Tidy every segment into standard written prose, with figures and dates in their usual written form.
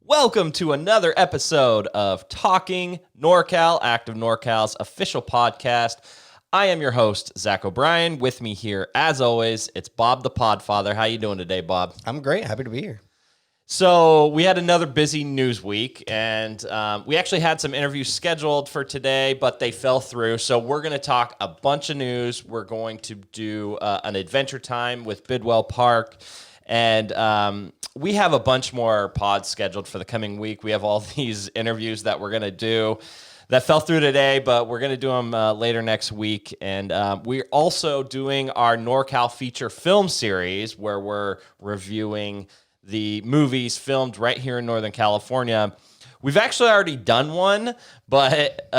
Welcome to another episode of Talking NorCal, Active NorCal's official podcast. I am your host, Zach O'Brien. With me here, as always, it's Bob the Podfather. How you doing today, Bob? I'm great. Happy to be here. So we had another busy news week, and we actually had some interviews scheduled for today, but they fell through. So we're going to talk a bunch of news. We're going to do an adventure time with Bidwell Park, and we have a bunch more pods scheduled for the coming week. We have all these interviews that we're going to do that fell through today, but we're going to do them later next week. And we're also doing our NorCal feature film series where we're reviewing the movies filmed right here in Northern California. We've actually already done one, but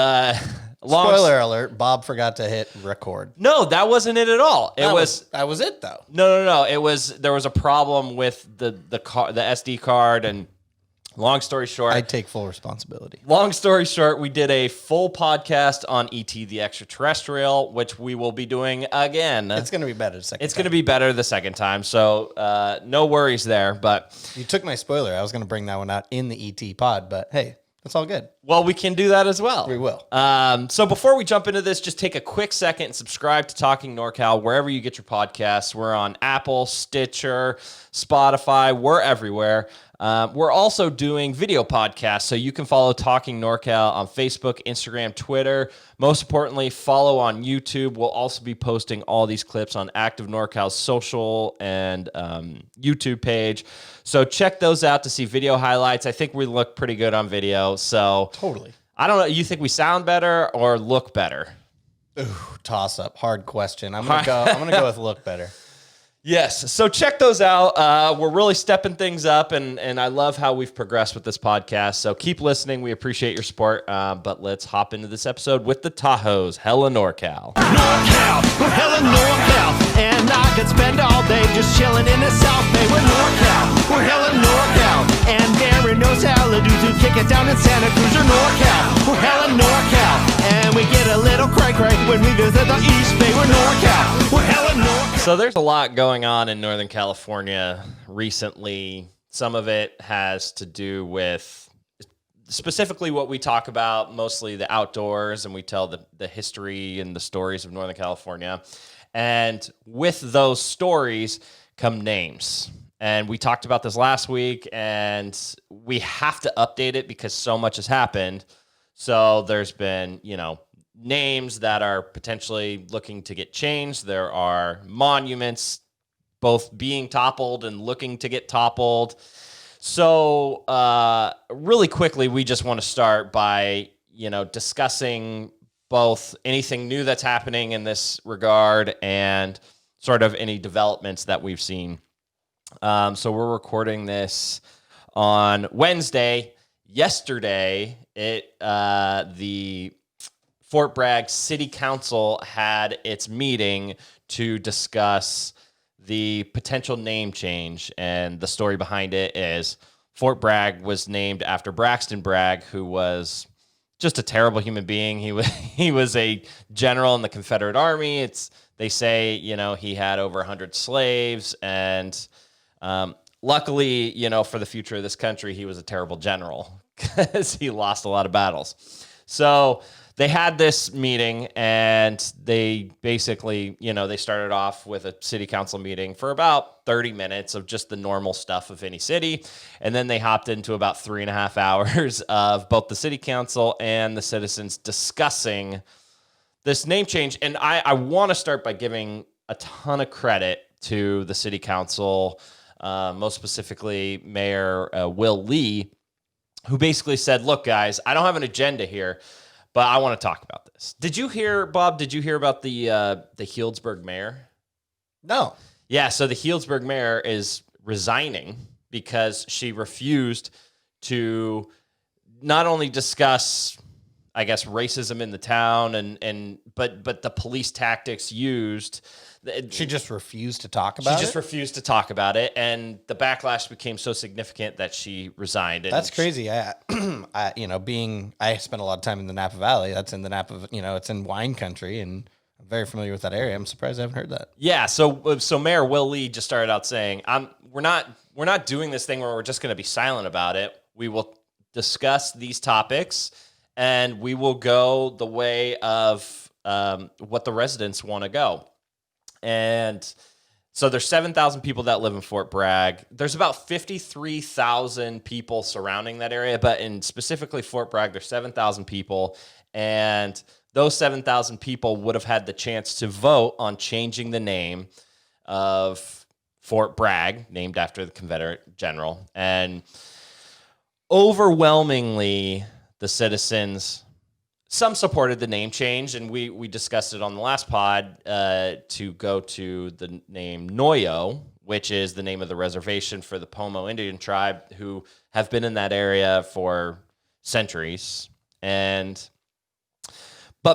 spoiler alert, Bob forgot to hit record. No, that wasn't it at all. That was it though. No. There was a problem with the SD card, and long story short, I take full responsibility. Long story short, we did a full podcast on E.T. the Extraterrestrial, which we will be doing again. It's going to be better the second time. It's going to be better the second time, so no worries there. But you took my spoiler. I was going to bring that one out in the E.T. pod, but hey, that's all good. Well, we can do that as well. We will. So before we jump into this, just take a quick second and subscribe to Talking NorCal wherever you get your podcasts. We're on Apple, Stitcher, Spotify. We're everywhere. We're also doing video podcasts, so you can follow Talking NorCal on Facebook, Instagram, Twitter. Most importantly, follow on YouTube. We'll also be posting all these clips on Active NorCal's social and YouTube page. So check those out to see video highlights. I think we look pretty good on video. So totally. I don't know. You think we sound better or look better? Ooh, toss up. Hard question. I'm gonna go with look better. Yes. So check those out. We're really stepping things up, and I love how we've progressed with this podcast. So keep listening. We appreciate your support. But let's hop into this episode with the Tahoes, hella NorCal. NorCal, we're hella NorCal, and I could spend all day just chilling in the South Bay. We're NorCal, we're hella NorCal, and there are no salad dudes who kick it down in Santa Cruz. We're NorCal, we're hella NorCal, and we get a little cray-cray when we visit the East Bay. We're NorCal, we're hella NorCal. So there's a lot going on in Northern California recently. Some of it has to do with specifically what we talk about, mostly the outdoors, and we tell the history and the stories of Northern California. And with those stories come names. And we talked about this last week, and we have to update it because so much has happened. So there's been, names that are potentially looking to get changed. There are monuments both being toppled and looking to get toppled. So really quickly, we just want to start by, discussing both anything new that's happening in this regard and sort of any developments that we've seen. So we're recording this on Wednesday. Yesterday, the Fort Bragg City Council had its meeting to discuss the potential name change, and the story behind it is Fort Bragg was named after Braxton Bragg, who was just a terrible human being. He was a general in the Confederate Army. They say he had over 100 slaves, and luckily for the future of this country, he was a terrible general because he lost a lot of battles. So they had this meeting, and they basically, they started off with a city council meeting for about 30 minutes of just the normal stuff of any city. And then they hopped into about 3.5 hours of both the city council and the citizens discussing this name change. And I want to start by giving a ton of credit to the city council, most specifically Mayor Will Lee, who basically said, look, guys, I don't have an agenda here, but I want to talk about this. Did you hear, Bob, about the Healdsburg mayor? No. Yeah, so the Healdsburg mayor is resigning because she refused to not only discuss, I guess, racism in the town but the police tactics used. She just refused to talk about it? She just refused to talk about it, and the backlash became so significant that she resigned. And that's crazy. I spent a lot of time in the Napa Valley. That's in the Napa, it's in wine country, and I'm very familiar with that area. I'm surprised I haven't heard that. Yeah, so Mayor Will Lee just started out saying, we're not doing this thing where we're just going to be silent about it. We will discuss these topics, and we will go the way of what the residents want to go. And so there's 7,000 people that live in Fort Bragg. There's about 53,000 people surrounding that area, but in specifically Fort Bragg, there's 7,000 people. And those 7,000 people would have had the chance to vote on changing the name of Fort Bragg, named after the Confederate general. And overwhelmingly, the citizens, some supported the name change, and we discussed it on the last pod to go to the name Noyo, which is the name of the reservation for the Pomo Indian tribe, who have been in that area for centuries. But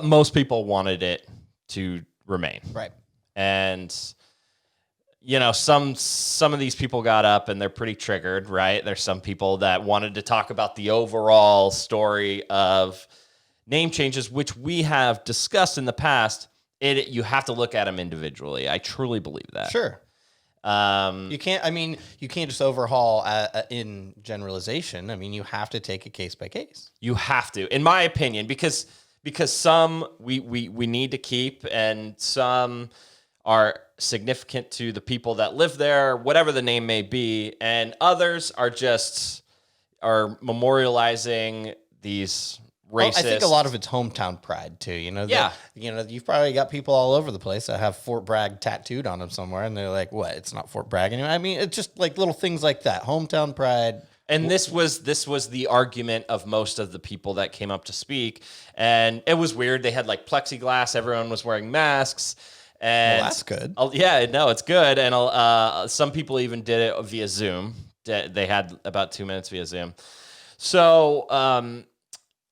most people wanted it to remain. Right. And some of these people got up and they're pretty triggered, right? There's some people that wanted to talk about the overall story of name changes, which we have discussed in the past. You have to look at them individually. I truly believe that. Sure. You can't just overhaul in generalization. I mean, you have to take it case by case. You have to, in my opinion, because some we need to keep, and some are significant to the people that live there, whatever the name may be, and others are memorializing these racist. I think a lot of it's hometown pride too. You've probably got people all over the place that have Fort Bragg tattooed on them somewhere, and they're like, "What? It's not Fort Bragg anymore." I mean, it's just like little things like that, hometown pride. And this was the argument of most of the people that came up to speak, and it was weird. They had like plexiglass. Everyone was wearing masks. And well, that's good. Yeah, no, it's good. And some people even did it via Zoom. They had about 2 minutes via Zoom. So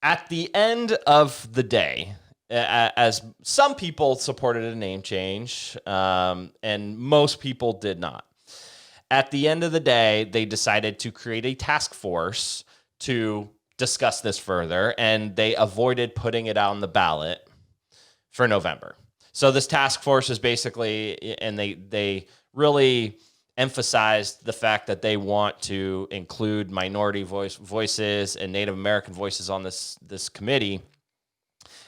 at the end of the day, as some people supported a name change, and most people did not. At the end of the day, they decided to create a task force to discuss this further, and they avoided putting it on the ballot for November. So this task force is basically, and they really emphasized the fact that they want to include minority voices and Native American voices on this committee.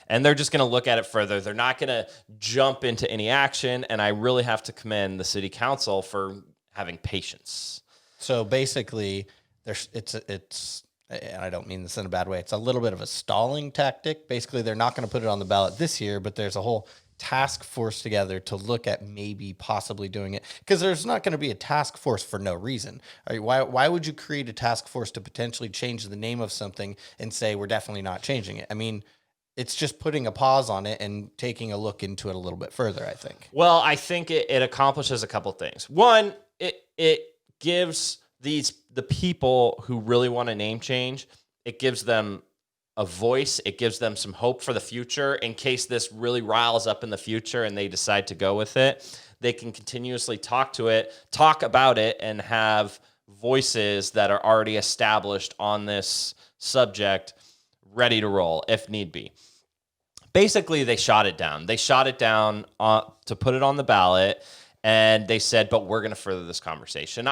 And they're just going to look at it further. They're not going to jump into any action. And I really have to commend the city council for having patience. So basically, it's and I don't mean this in a bad way. It's a little bit of a stalling tactic. Basically, they're not going to put it on the ballot this year, but there's a whole task force together to look at maybe possibly doing it, because there's not going to be a task force for no reason. Why would you create a task force to potentially change the name of something and say we're definitely not changing it? I mean, it's just putting a pause on it and taking a look into it a little bit further, I think. Well, I think it accomplishes a couple things. One, it gives the people who really want a name change, it gives them a voice. It gives them some hope for the future in case this really riles up in the future and they decide to go with it. They can continuously talk about it, and have voices that are already established on this subject ready to roll if need be. Basically, they shot it down. They shot it down to put it on the ballot, and they said, but we're going to further this conversation.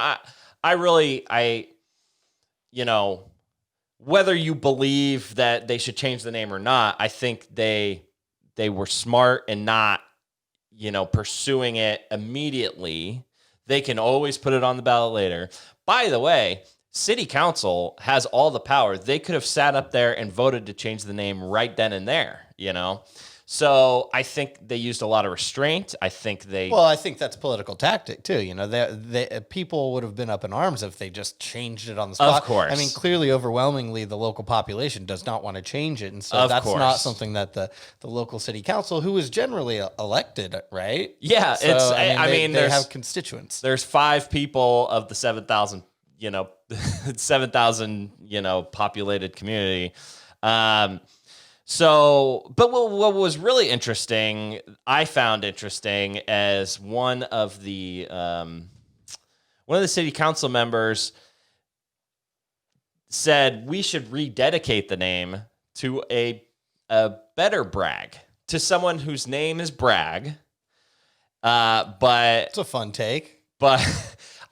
Whether you believe that they should change the name or not, I think they were smart in not, pursuing it immediately. They can always put it on the ballot later. By the way, city council has all the power. They could have sat up there and voted to change the name right then and there, So I think they used a lot of restraint. I think that's political tactic too. People would have been up in arms if they just changed it on the spot. Of course. I mean, clearly, overwhelmingly, the local population does not want to change it, and so that's not something that the local city council, who is generally elected, right? Yeah, so, they have constituents. There's 5 people of the 7,000, 7,000, populated community. But what was really interesting, I found interesting, as one of the city council members said we should rededicate the name to a better Bragg, to someone whose name is Bragg. But it's a fun take. But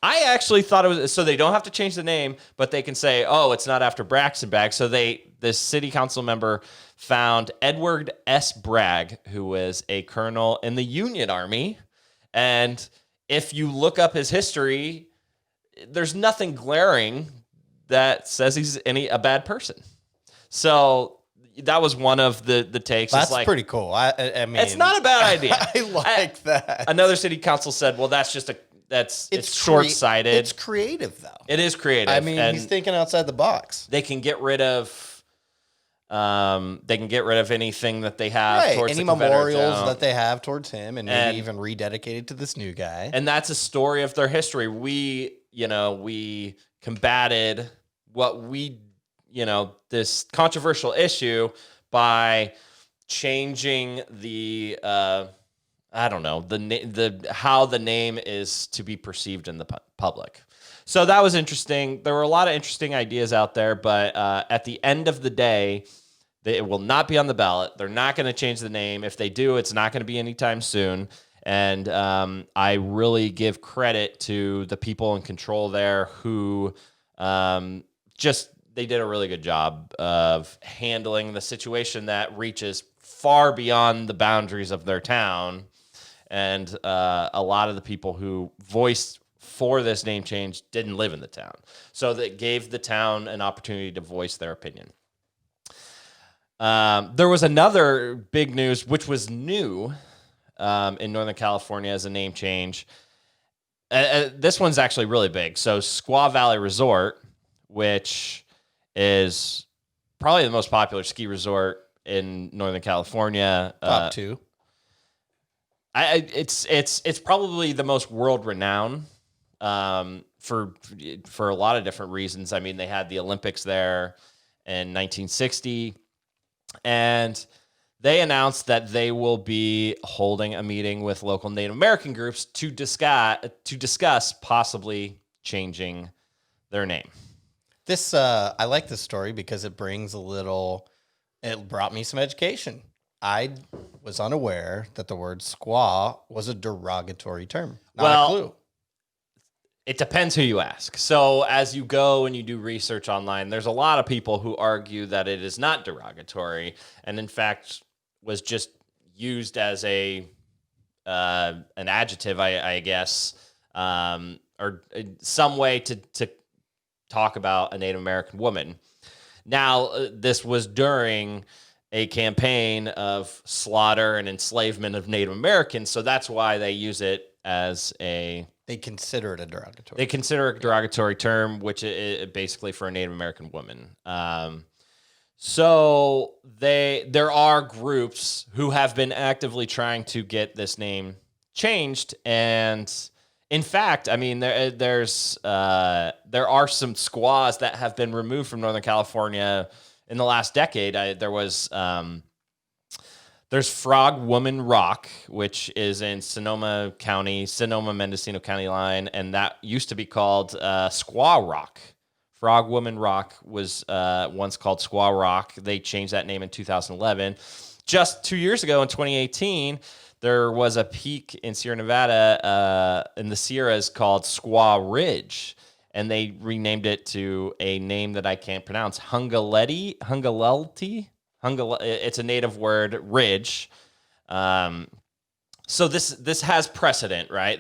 I actually thought it was so they don't have to change the name, but they can say, "Oh, it's not after Braxton Bragg." So this city council member found Edward S. Bragg, who was a colonel in the Union Army, and if you look up his history, there's nothing glaring that says he's a bad person. So that was one of the takes. That's like, pretty cool. I mean, it's not a bad idea. I like that. Another city council said, "Well, it's short-sighted." It's creative, though. It is creative. I mean, and he's thinking outside the box. they can get rid of anything that they have towards any the Confederate memorials town. that they have towards him, and maybe even rededicated to this new guy. And that's a story of their history. We combated this controversial issue by changing the how the name is to be perceived in the public. So that was interesting. There were a lot of interesting ideas out there, but at the end of the day, it will not be on the ballot. They're not going to change the name. If they do, it's not going to be anytime soon. And I really give credit to the people in control there who they did a really good job of handling the situation that reaches far beyond the boundaries of their town. And a lot of the people who voiced for this name change didn't live in the town. So that gave the town an opportunity to voice their opinion. There was another big news, which was new in Northern California as a name change. This one's actually really big. So Squaw Valley Resort, which is probably the most popular ski resort in Northern California. Top two. It's probably the most world renowned for a lot of different reasons. I mean, they had the Olympics there in 1960, and they announced that they will be holding a meeting with local Native American groups to discuss possibly changing their name. This I like this story because it brought me some education. I was unaware that the word squaw was a derogatory term. Not a clue. It depends who you ask. So as you go and you do research online, there's a lot of people who argue that it is not derogatory, and in fact was just used as an adjective, I guess, or some way to talk about a Native American woman. Now, this was during a campaign of slaughter and enslavement of Native Americans, so that's why they use it as They consider it a derogatory. They consider it a derogatory term, which is basically for a Native American woman. So there are groups who have been actively trying to get this name changed, and in fact, I mean there are some squaws that have been removed from Northern California in the last decade. There's Frog Woman Rock, which is in Sonoma Mendocino County line, and that used to be called Squaw Rock. Frog Woman Rock was once called Squaw Rock. They changed that name in 2011. Just 2 years ago, in 2018, there was a peak in Sierra Nevada in the Sierras called Squaw Ridge, and they renamed it to a name that I can't pronounce, Hungaleti. It's a native word, ridge. So this has precedent, right?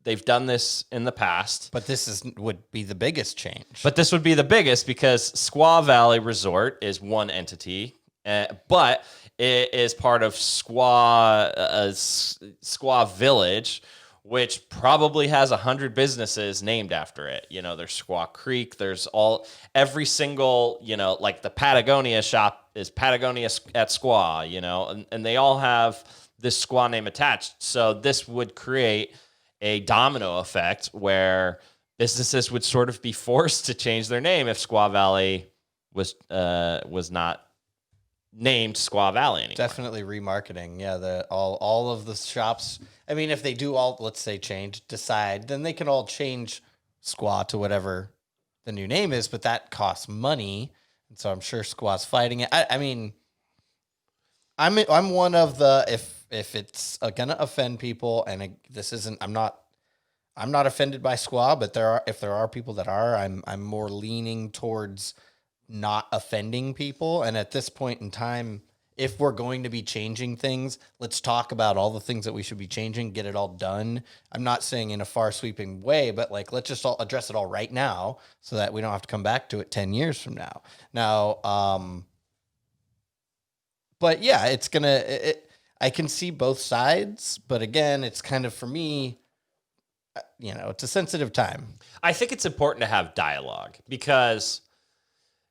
They've done this in the past. But this would be the biggest change. But this would be the biggest because Squaw Valley Resort is one entity, but it is part of Squaw Village, which probably has 100 businesses named after it. You know, there's Squaw Creek. There's every single, like the Patagonia shop is Patagonia at Squaw, and they all have this Squaw name attached. So this would create a domino effect where businesses would sort of be forced to change their name if Squaw Valley was not named Squaw Valley anymore. Definitely remarketing. Yeah, all of the shops. I mean, if they do all, let's say, decide, then they can all change Squaw to whatever the new name is, but that costs money, and so I'm sure Squaw's fighting it. I mean, I'm one of the if it's gonna offend people, and this isn't. I'm not I'm not offended by Squaw, but if there are people that are, I'm more leaning towards not offending people. And at this point in time, if we're going to be changing things, let's talk about all the things that we should be changing, get it all done. I'm not saying in a far sweeping way, but like, let's just all address it all right now so that we don't have to come back to it 10 years from now. Now, but yeah, I can see both sides, but again, it's kind of, for me, it's a sensitive time. I think it's important to have dialogue because,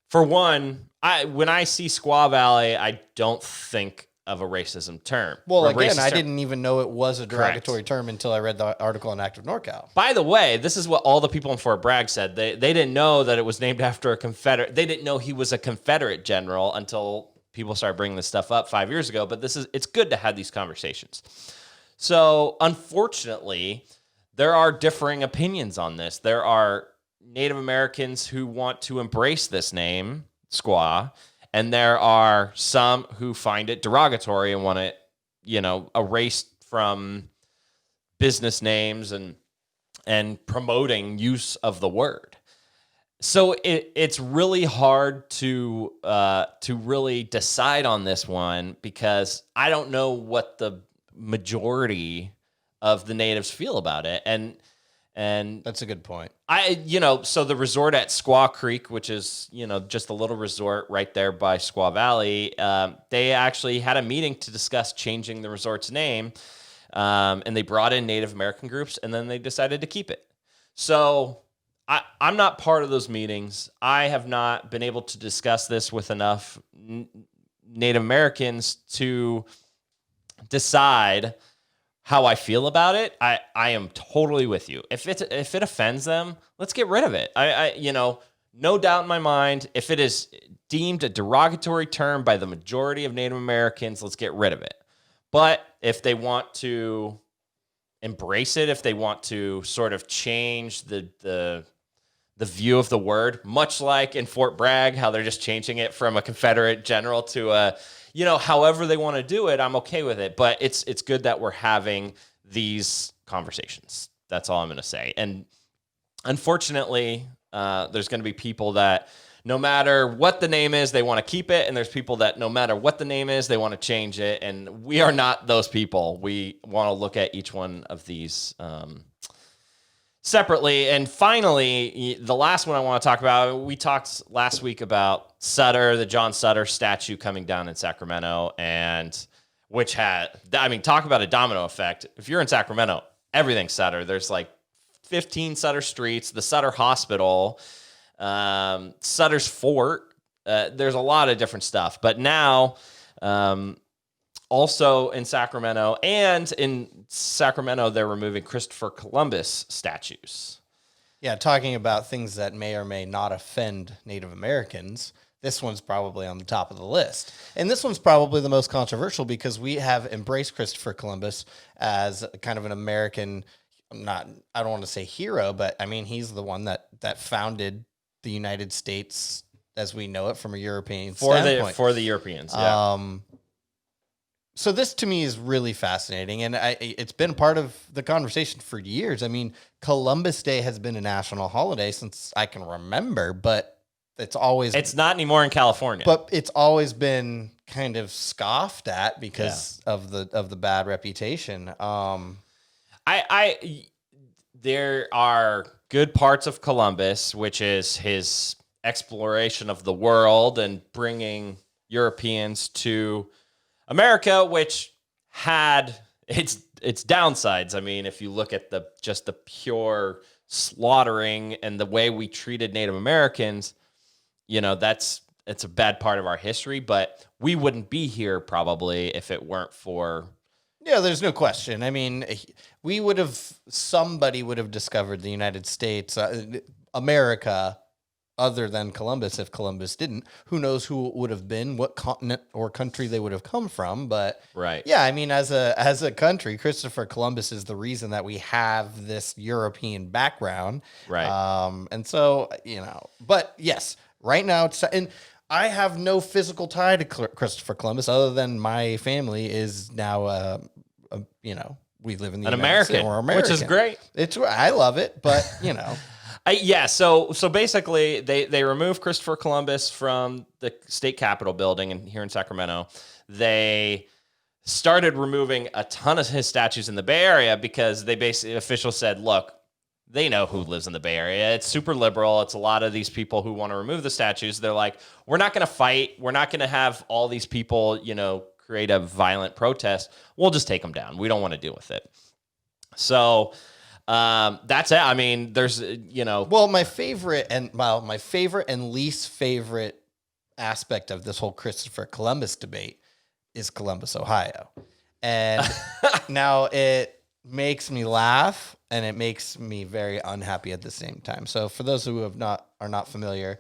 for one, when I see Squaw Valley, I don't think of a racism term. Well, again, I didn't even know it was a derogatory term until I read the article on Active NorCal. By the way, this is what all the people in Fort Bragg said. They didn't know that it was named after a Confederate. They didn't know he was a Confederate general until people started bringing this stuff up 5 years ago. But it's good to have these conversations. So, unfortunately, there are differing opinions on this. There are Native Americans who want to embrace this name, Squaw, and there are some who find it derogatory and want it, erased from business names and promoting use of the word. So it's really hard to really decide on this one because I don't know what the majority of the natives feel about it. And that's a good point. So the resort at Squaw Creek, which is, just a little resort right there by Squaw Valley, they actually had a meeting to discuss changing the resort's name. And they brought in Native American groups and then they decided to keep it. So I'm not part of those meetings. I have not been able to discuss this with enough Native Americans to decide how I feel about it. I am totally with you. If it offends them, let's get rid of it. No doubt in my mind, if it is deemed a derogatory term by the majority of Native Americans, let's get rid of it. But if they want to embrace it, if they want to sort of change the view of the word, much like in Fort Bragg, how they're just changing it from a Confederate general to a however they want to do it, I'm okay with it. But it's good that we're having these conversations. That's all I'm going to say. And unfortunately, there's going to be people that no matter what the name is, they want to keep it. And there's people that no matter what the name is, they want to change it. And we are not those people. We want to look at each one of these separately. And finally, the last one I want to talk about, we talked last week about Sutter, the John Sutter statue coming down in Sacramento, and which talk about a domino effect. If you're in Sacramento, everything's Sutter. There's like 15 Sutter streets, the Sutter Hospital, Sutter's Fort. There's a lot of different stuff. But now, also in Sacramento, they're removing Christopher Columbus statues. Yeah, talking about things that may or may not offend Native Americans, this one's probably on the top of the list. And this one's probably the most controversial because we have embraced Christopher Columbus as kind of an American, I don't want to say hero, but I mean, he's the one that founded the United States as we know it from a European standpoint. For the Europeans, yeah. So this to me is really fascinating, and it's been part of the conversation for years. I mean, Columbus Day has been a national holiday since I can remember, but it's not anymore in California. But it's always been kind of scoffed at because of the bad reputation. There are good parts of Columbus, which is his exploration of the world and bringing Europeans to America, which had its downsides. I mean, if you look at the pure slaughtering and the way we treated Native Americans, it's a bad part of our history, but we wouldn't be here probably if it weren't for. Yeah, there's no question. I mean, somebody would have discovered the United States, America, other than Columbus. If Columbus didn't, who knows who it would have been, what continent or country they would have come from. But right. Yeah, I mean, as a country, Christopher Columbus is the reason that we have this European background. Right. And so, but yes, right now, and I have no physical tie to Christopher Columbus other than my family is now, we live in the an United States. American, We're American, which is great. I love it, but Yeah, so basically they removed Christopher Columbus from the state capitol building here in Sacramento. They started removing a ton of his statues in the Bay Area because officials said, look, they know who lives in the Bay Area. It's super liberal. It's a lot of these people who want to remove the statues. They're like, we're not going to fight. We're not going to have all these people, create a violent protest. We'll just take them down. We don't want to deal with it. So that's it. I mean, there's, Well, my favorite and least favorite aspect of this whole Christopher Columbus debate is Columbus, Ohio. And now it makes me laugh and it makes me very unhappy at the same time. So for those who are not familiar,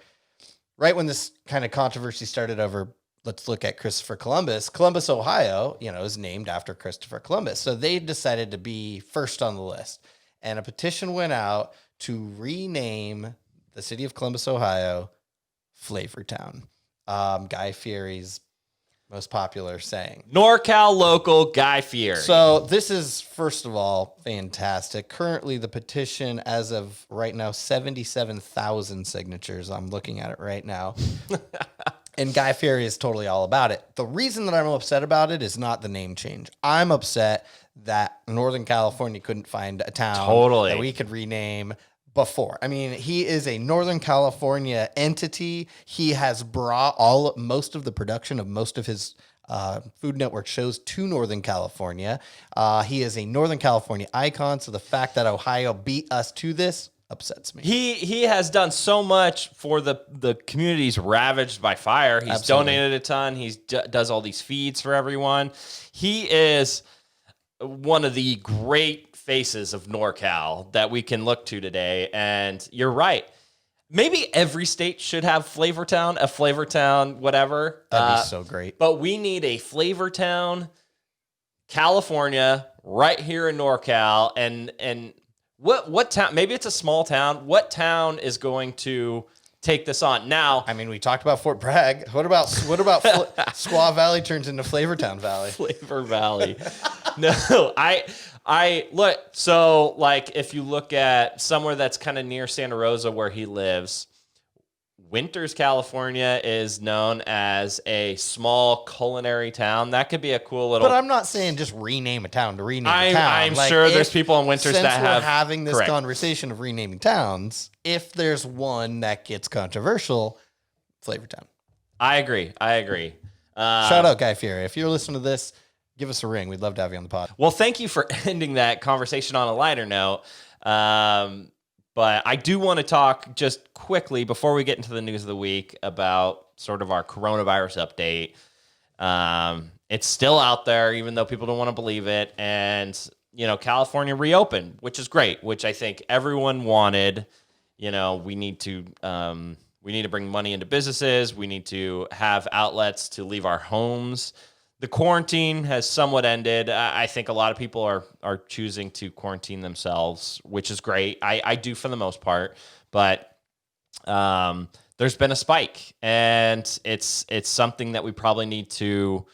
right when this kind of controversy started over, let's look at Christopher Columbus. Columbus, Ohio, is named after Christopher Columbus. So they decided to be first on the list. And a petition went out to rename the city of Columbus, Ohio, Flavortown. Guy Fieri's most popular saying. NorCal local Guy Fieri. So this is, first of all, fantastic. Currently, the petition, as of right now, 77,000 signatures. I'm looking at it right now. And Guy Fieri is totally all about it. The reason that I'm upset about it is not the name change. I'm upset that Northern California couldn't find a town that we could rename before. I mean, he is a Northern California entity. He has brought most of the production of most of his Food Network shows to Northern California. He is a Northern California icon. So the fact that Ohio beat us to this upsets me. He has done so much for the communities ravaged by fire. He's donated a ton. He does all these feeds for everyone. He is one of the great faces of NorCal that we can look to today. And you're right. Maybe every state should have a Flavortown, whatever. That'd be so great. But we need a Flavortown, California, right here in NorCal. And what town? Maybe it's a small town. What town is going to take this on now? I mean, we talked about Fort Bragg. What about Squaw Valley turns into Flavortown Valley? Flavor Valley. No, I look. So like, if you look at somewhere that's kind of near Santa Rosa where he lives, Winters, California is known as a small culinary town. That could be a cool little. But I'm not saying just rename a town to rename a town. I'm sure there's people in Winters that have. Since we're having this conversation of renaming towns, if there's one that gets controversial, Flavortown. I agree. Shout out Guy Fieri. If you're listening to this, give us a ring. We'd love to have you on the pod. Well, thank you for ending that conversation on a lighter note. But I do want to talk just quickly before we get into the news of the week about sort of our coronavirus update. It's still out there, even though people don't want to believe it. And, California reopened, which is great, which I think everyone wanted. We need to bring money into businesses. We need to have outlets to leave our homes. The quarantine has somewhat ended. I think a lot of people are choosing to quarantine themselves, which is great. I do for the most part, but there's been a spike, and it's something that we probably need to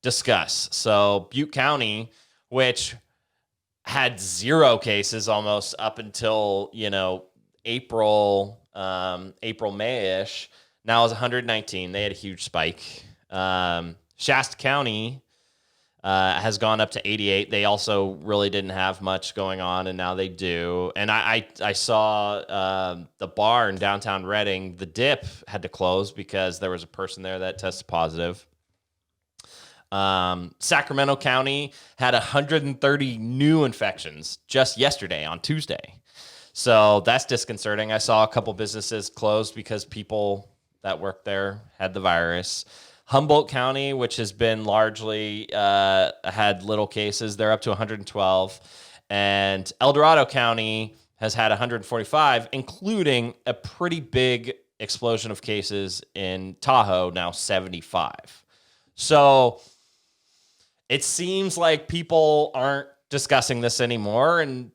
discuss. So Butte County, which had 0 cases almost up until April, May-ish, now is 119. They had a huge spike. Shasta County has gone up to 88. They also really didn't have much going on, and now they do. And I saw the bar in downtown Redding, the Dip, had to close because there was a person there that tested positive. Sacramento County had 130 new infections just yesterday on Tuesday. So that's disconcerting. I saw a couple businesses closed because people that worked there had the virus. Humboldt County, which has been largely had little cases, they're up to 112. And El Dorado County has had 145, including a pretty big explosion of cases in Tahoe, now 75. So it seems like people aren't discussing this anymore. And,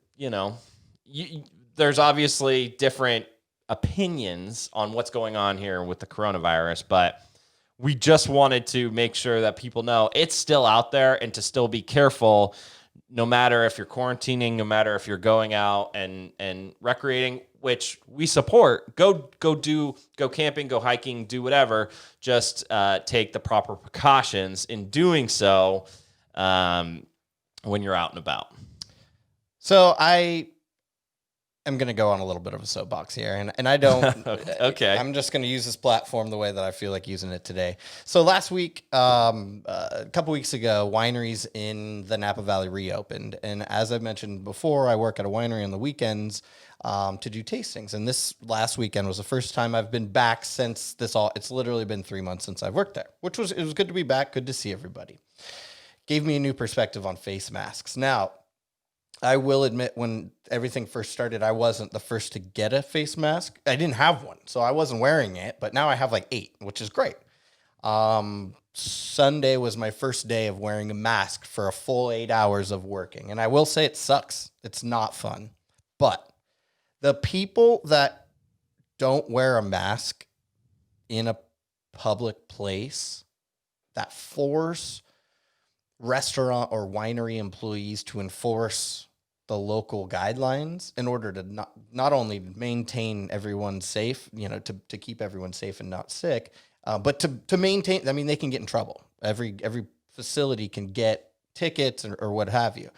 there's obviously different opinions on what's going on here with the coronavirus, but we just wanted to make sure that people know it's still out there and to still be careful no matter if you're quarantining, no matter if you're going out and recreating, which we support, go camping, go hiking, do whatever. Just take the proper precautions in doing so when you're out and about. So I am going to go on a little bit of a soapbox here, and I don't. Okay. I'm just going to use this platform the way that I feel like using it today. So last week, a couple weeks ago, wineries in the Napa Valley reopened, and as I've mentioned before, I work at a winery on the weekends to do tastings. And this last weekend was the first time I've been back since this all. It's literally been 3 months since I've worked there, it was good to be back, good to see everybody. Gave me a new perspective on face masks. Now, I will admit, when everything first started, I wasn't the first to get a face mask. I didn't have one, so I wasn't wearing it, but now I have like 8, which is great. Sunday was my first day of wearing a mask for a full 8 hours of working, and I will say it sucks. It's not fun. But the people that don't wear a mask in a public place, that force restaurant or winery employees to enforce the local guidelines in order to not only maintain everyone safe, to keep everyone safe and not sick, but to maintain. I mean, they can get in trouble. Every facility can get tickets or what have you.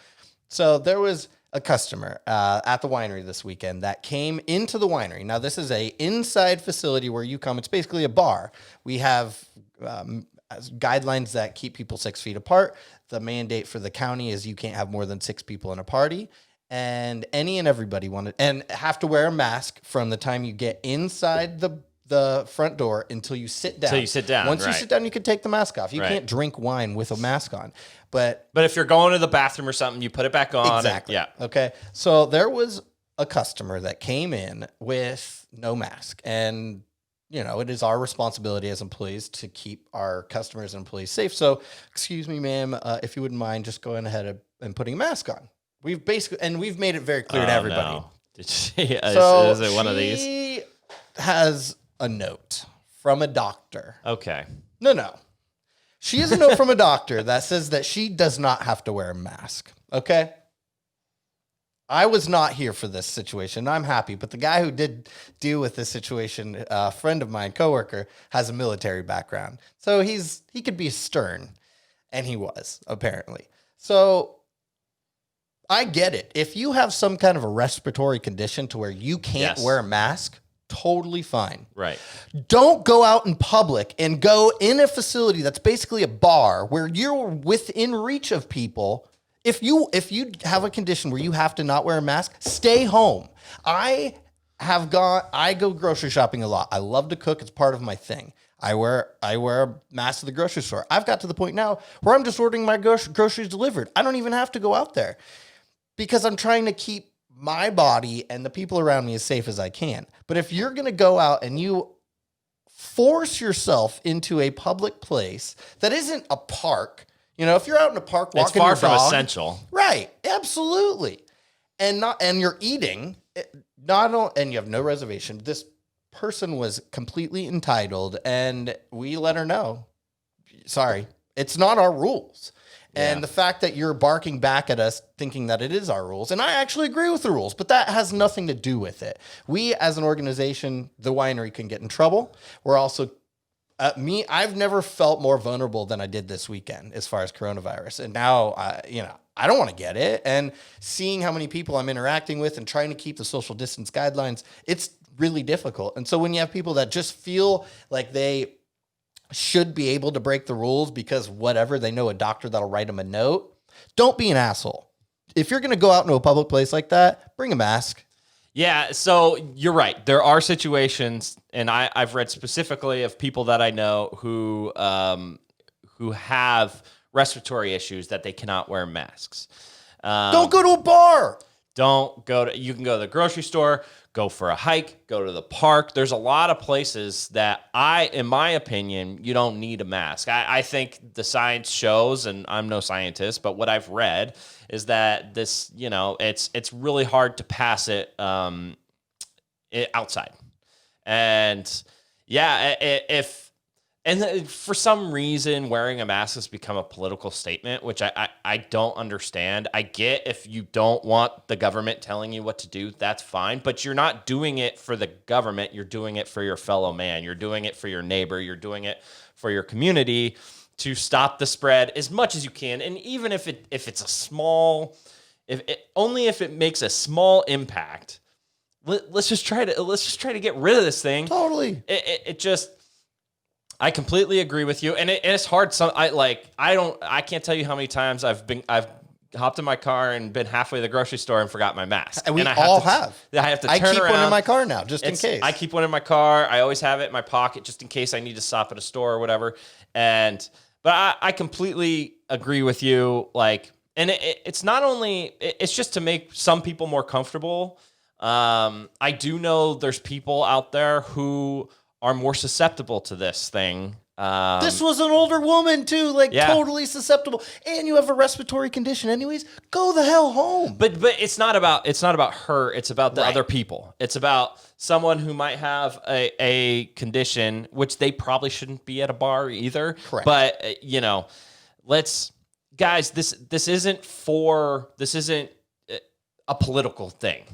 So there was a customer at the winery this weekend that came into the winery. Now, this is a inside facility where you come. It's basically a bar. We have guidelines that keep people 6 feet apart. The mandate for the county is you can't have more than 6 people in a party, and any and everybody have to wear a mask from the time you get inside the front door until you sit down. Once you sit down, you can take the mask off. You can't drink wine with a mask on. But if you're going to the bathroom or something, you put it back on. Exactly. Okay. So there was a customer that came in with no mask, and it is our responsibility as employees to keep our customers and employees safe. So, excuse me, ma'am, if you wouldn't mind just going ahead and putting a mask on. We've made it very clear to everybody. No. Did she, so is it one of these? She has a note from a doctor. Okay. No. She has a note from a doctor that says that she does not have to wear a mask. Okay. I was not here for this situation. I'm happy, but the guy who did deal with this situation, a friend of mine, coworker, has a military background. So he could be stern, and he was, apparently. So I get it. If you have some kind of a respiratory condition to where you can't wear a mask, totally fine. Right. Don't go out in public and go in a facility that's basically a bar where you're within reach of people. If you have a condition where you have to not wear a mask, stay home. I go grocery shopping a lot. I love to cook. It's part of my thing. I wear a mask to the grocery store. I've got to the point now where I'm just ordering my groceries delivered. I don't even have to go out there because I'm trying to keep my body and the people around me as safe as I can. But if you're going to go out and you force yourself into a public place that isn't a park, if you're out in a park walking it's far your from dog, essential. Right, absolutely. And you're eating, and you have no reservation. This person was completely entitled, and we let her know, sorry, it's not our rules. And the fact that you're barking back at us thinking that it is our rules, and I actually agree with the rules, but that has nothing to do with it. We, as an organization, the winery, can get in trouble. We're also I've never felt more vulnerable than I did this weekend as far as coronavirus. And now, I don't want to get it. And seeing how many people I'm interacting with and trying to keep the social distance guidelines, it's really difficult. And so when you have people that just feel like they should be able to break the rules because whatever, they know a doctor that'll write them a note, don't be an asshole. If you're going to go out into a public place like that, bring a mask. Yeah, so you're right. There are situations, and I've read specifically of people that I know who have respiratory issues that they cannot wear masks. Don't go to a bar. You can go to the grocery store, go for a hike, go to the park. There's a lot of places that in my opinion, you don't need a mask. I think the science shows, and I'm no scientist, but what I've read is that this, it's really hard to pass it outside. And if And for some reason, wearing a mask has become a political statement, which I don't understand. I get if you don't want the government telling you what to do, that's fine. But you're not doing it for the government. You're doing it for your fellow man. You're doing it for your neighbor. You're doing it for your community to stop the spread as much as you can. And even if it's a small, only if it makes a small impact, let's just try to get rid of this thing. Totally. It just. I completely agree with you, and it's hard. I can't tell you how many times I've hopped in my car and been halfway to the grocery store and forgot my mask. And I all have. I have to. I turn keep around. one in my car now, just in case. I keep one in my car. I always have it in my pocket just in case I need to stop at a store or whatever. But I completely agree with you. And it's not only it's just to make some people more comfortable. I do know there's people out there who are more susceptible to this thing. This was an older woman too, totally susceptible. And you have a respiratory condition anyways. Go the hell home. But it's not about her. It's about the other people. It's about someone who might have a condition, which they probably shouldn't be at a bar either. Correct. But guys, this isn't a political thing.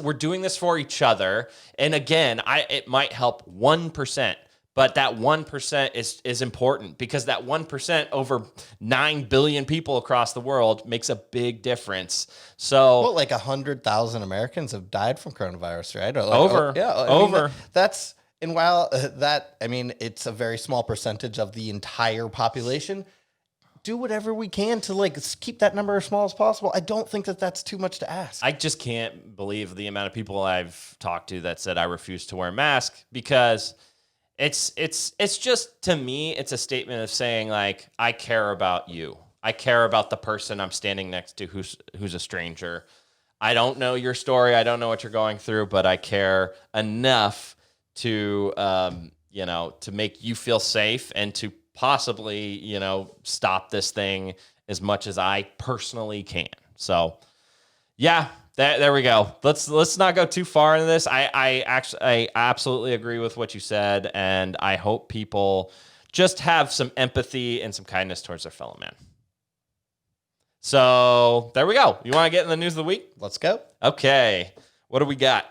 We're doing this for each other. And again, it might help 1%, but that 1% is important because that 1% over 9 billion people across the world makes a big difference. So 100,000 Americans have died from coronavirus, right? Over. That's, and while it's a very small percentage of the entire population, do whatever we can to keep that number as small as possible. I don't think that that's too much to ask. I just can't believe the amount of people I've talked to that said I refuse to wear a mask because it's just, to me, it's a statement of saying I care about you. I care about the person I'm standing next to who's a stranger. I don't know your story. I don't know what you're going through, but I care enough to to make you feel safe and to possibly, stop this thing as much as I personally can. So, yeah, there we go. Let's not go too far into this. I absolutely agree with what you said, and I hope people just have some empathy and some kindness towards their fellow man. So, there we go. You want to get in the news of the week? Let's go. Okay. What do we got?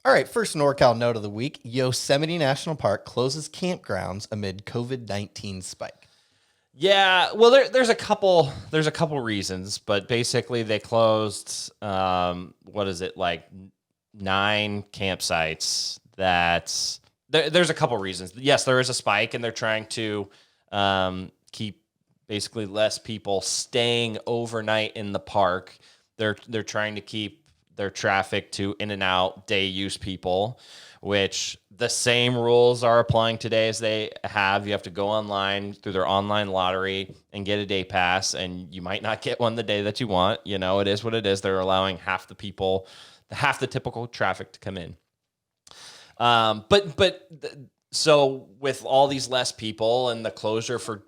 All right, first NorCal note of the week. Yosemite National Park closes campgrounds amid COVID-19 spike. Yeah, well, there's a couple reasons, but basically they closed 9 campsites. There's a couple reasons. Yes, there is a spike, and they're trying to keep basically less people staying overnight in the park. They're trying to keep their traffic to in and out day use people, which the same rules are applying today as they have. You have to go online through their online lottery and get a day pass, and you might not get one the day that you want. It is what it is. They're allowing half the typical traffic to come in. So with all these less people and the closure for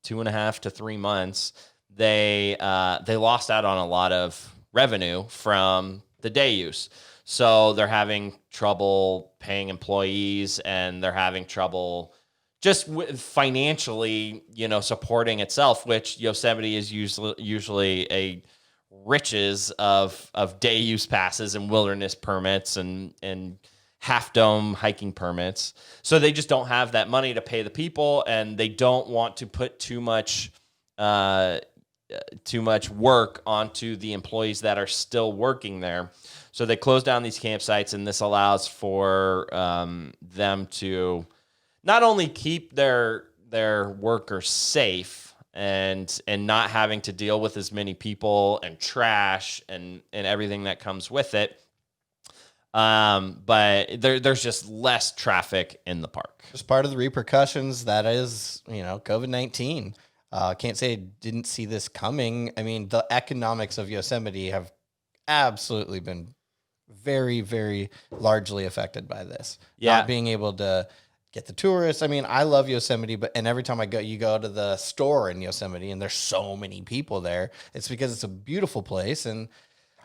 2.5 to 3 months, they lost out on a lot of revenue from the day use. So they're having trouble paying employees, and they're having trouble just financially, supporting itself, which Yosemite is usually a riches of day use passes and wilderness permits and half dome hiking permits. So they just don't have that money to pay the people, and they don't want to put too much work onto the employees that are still working there. So they close down these campsites, and this allows for them to not only keep their workers safe and not having to deal with as many people and trash and everything that comes with it, but there's just less traffic in the park. Just part of the repercussions that is, COVID-19. Can't say I didn't see this coming. I mean, the economics of Yosemite have absolutely been very, very largely affected by this. Yeah. Not being able to get the tourists. I mean, I love Yosemite, and every time you go to the store in Yosemite and there's so many people there, it's because it's a beautiful place, and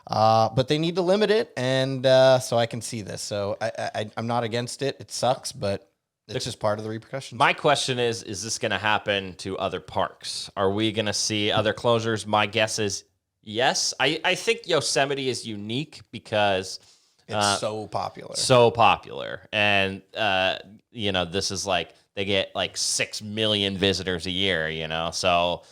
but they need to limit it, and so I can see this. So I'm not against it. It sucks, but It's just part of the repercussions. My question is this going to happen to other parks? Are we going to see other closures? My guess is yes. I think Yosemite is unique because it's so popular. So popular. And, this is like they get like 6 million visitors a year, so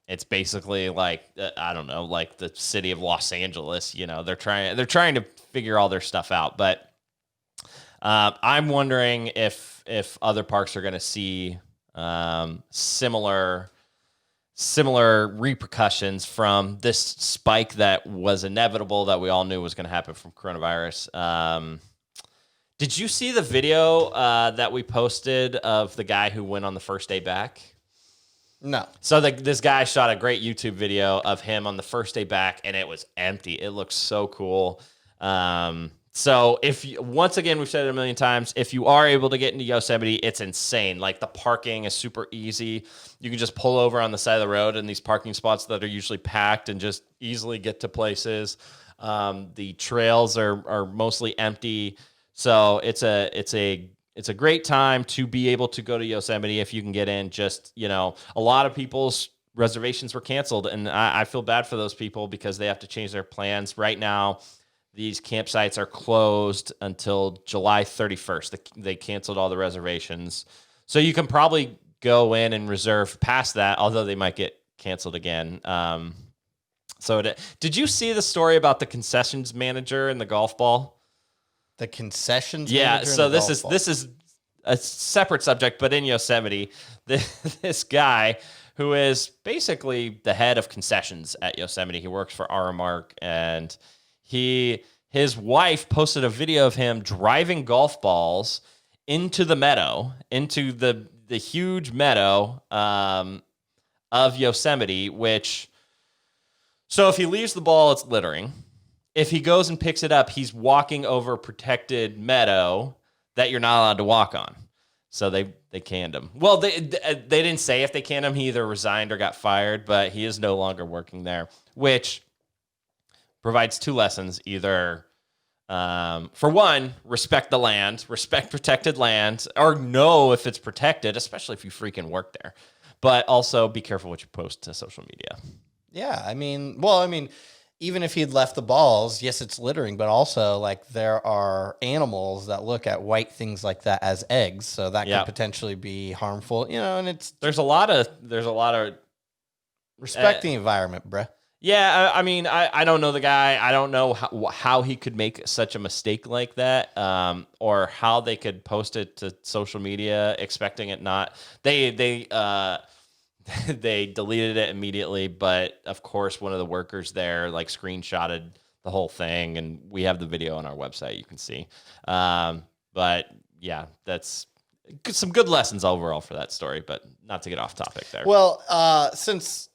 it's basically like, I don't know, like the city of Los Angeles, they're trying to figure all their stuff out. But I'm wondering if other parks are going to see similar repercussions from this spike that was inevitable, that we all knew was going to happen from coronavirus. Did you see the video that we posted of the guy who went on the first day back? No. So this guy shot a great YouTube video of him on the first day back, and it was empty. It looks so cool. So once again, we've said it a million times, if you are able to get into Yosemite, it's insane. Like the parking is super easy. You can just pull over on the side of the road in these parking spots that are usually packed and just easily get to places. The trails are mostly empty. So it's a great time to be able to go to Yosemite if you can get in. Just, a lot of people's reservations were canceled, and I feel bad for those people because they have to change their plans right now. These campsites are closed until July 31st. They canceled all the reservations. So you can probably go in and reserve past that, although they might get canceled again. Did you see the story about the concessions manager and the golf ball? The concessions manager? Yeah, so and the golf ball. this is a separate subject, but in Yosemite, this guy who is basically the head of concessions at Yosemite, he works for Aramark, and his wife posted a video of him driving golf balls into the meadow, into the huge meadow of Yosemite, so if he leaves the ball, it's littering. If he goes and picks it up, he's walking over protected meadow that you're not allowed to walk on. So they canned him. Well, they didn't say if they canned him. He either resigned or got fired, but he is no longer working there, which provides two lessons. Either, for one, respect the land, respect protected land, or know if it's protected, especially if you freaking work there. But also be careful what you post to social media. Yeah, even if he'd left the balls, yes, it's littering, but also like there are animals that look at white things like that as eggs, so that could potentially be harmful. And there's a lot of respect the environment, bruh. Yeah, I don't know the guy. I don't know how he could make such a mistake like that, or how they could post it to social media expecting it not. They deleted it immediately, but of course, one of the workers there screenshotted the whole thing, and we have the video on our website. You can see. But yeah, that's some good lessons overall for that story, but not to get off topic there. Well, since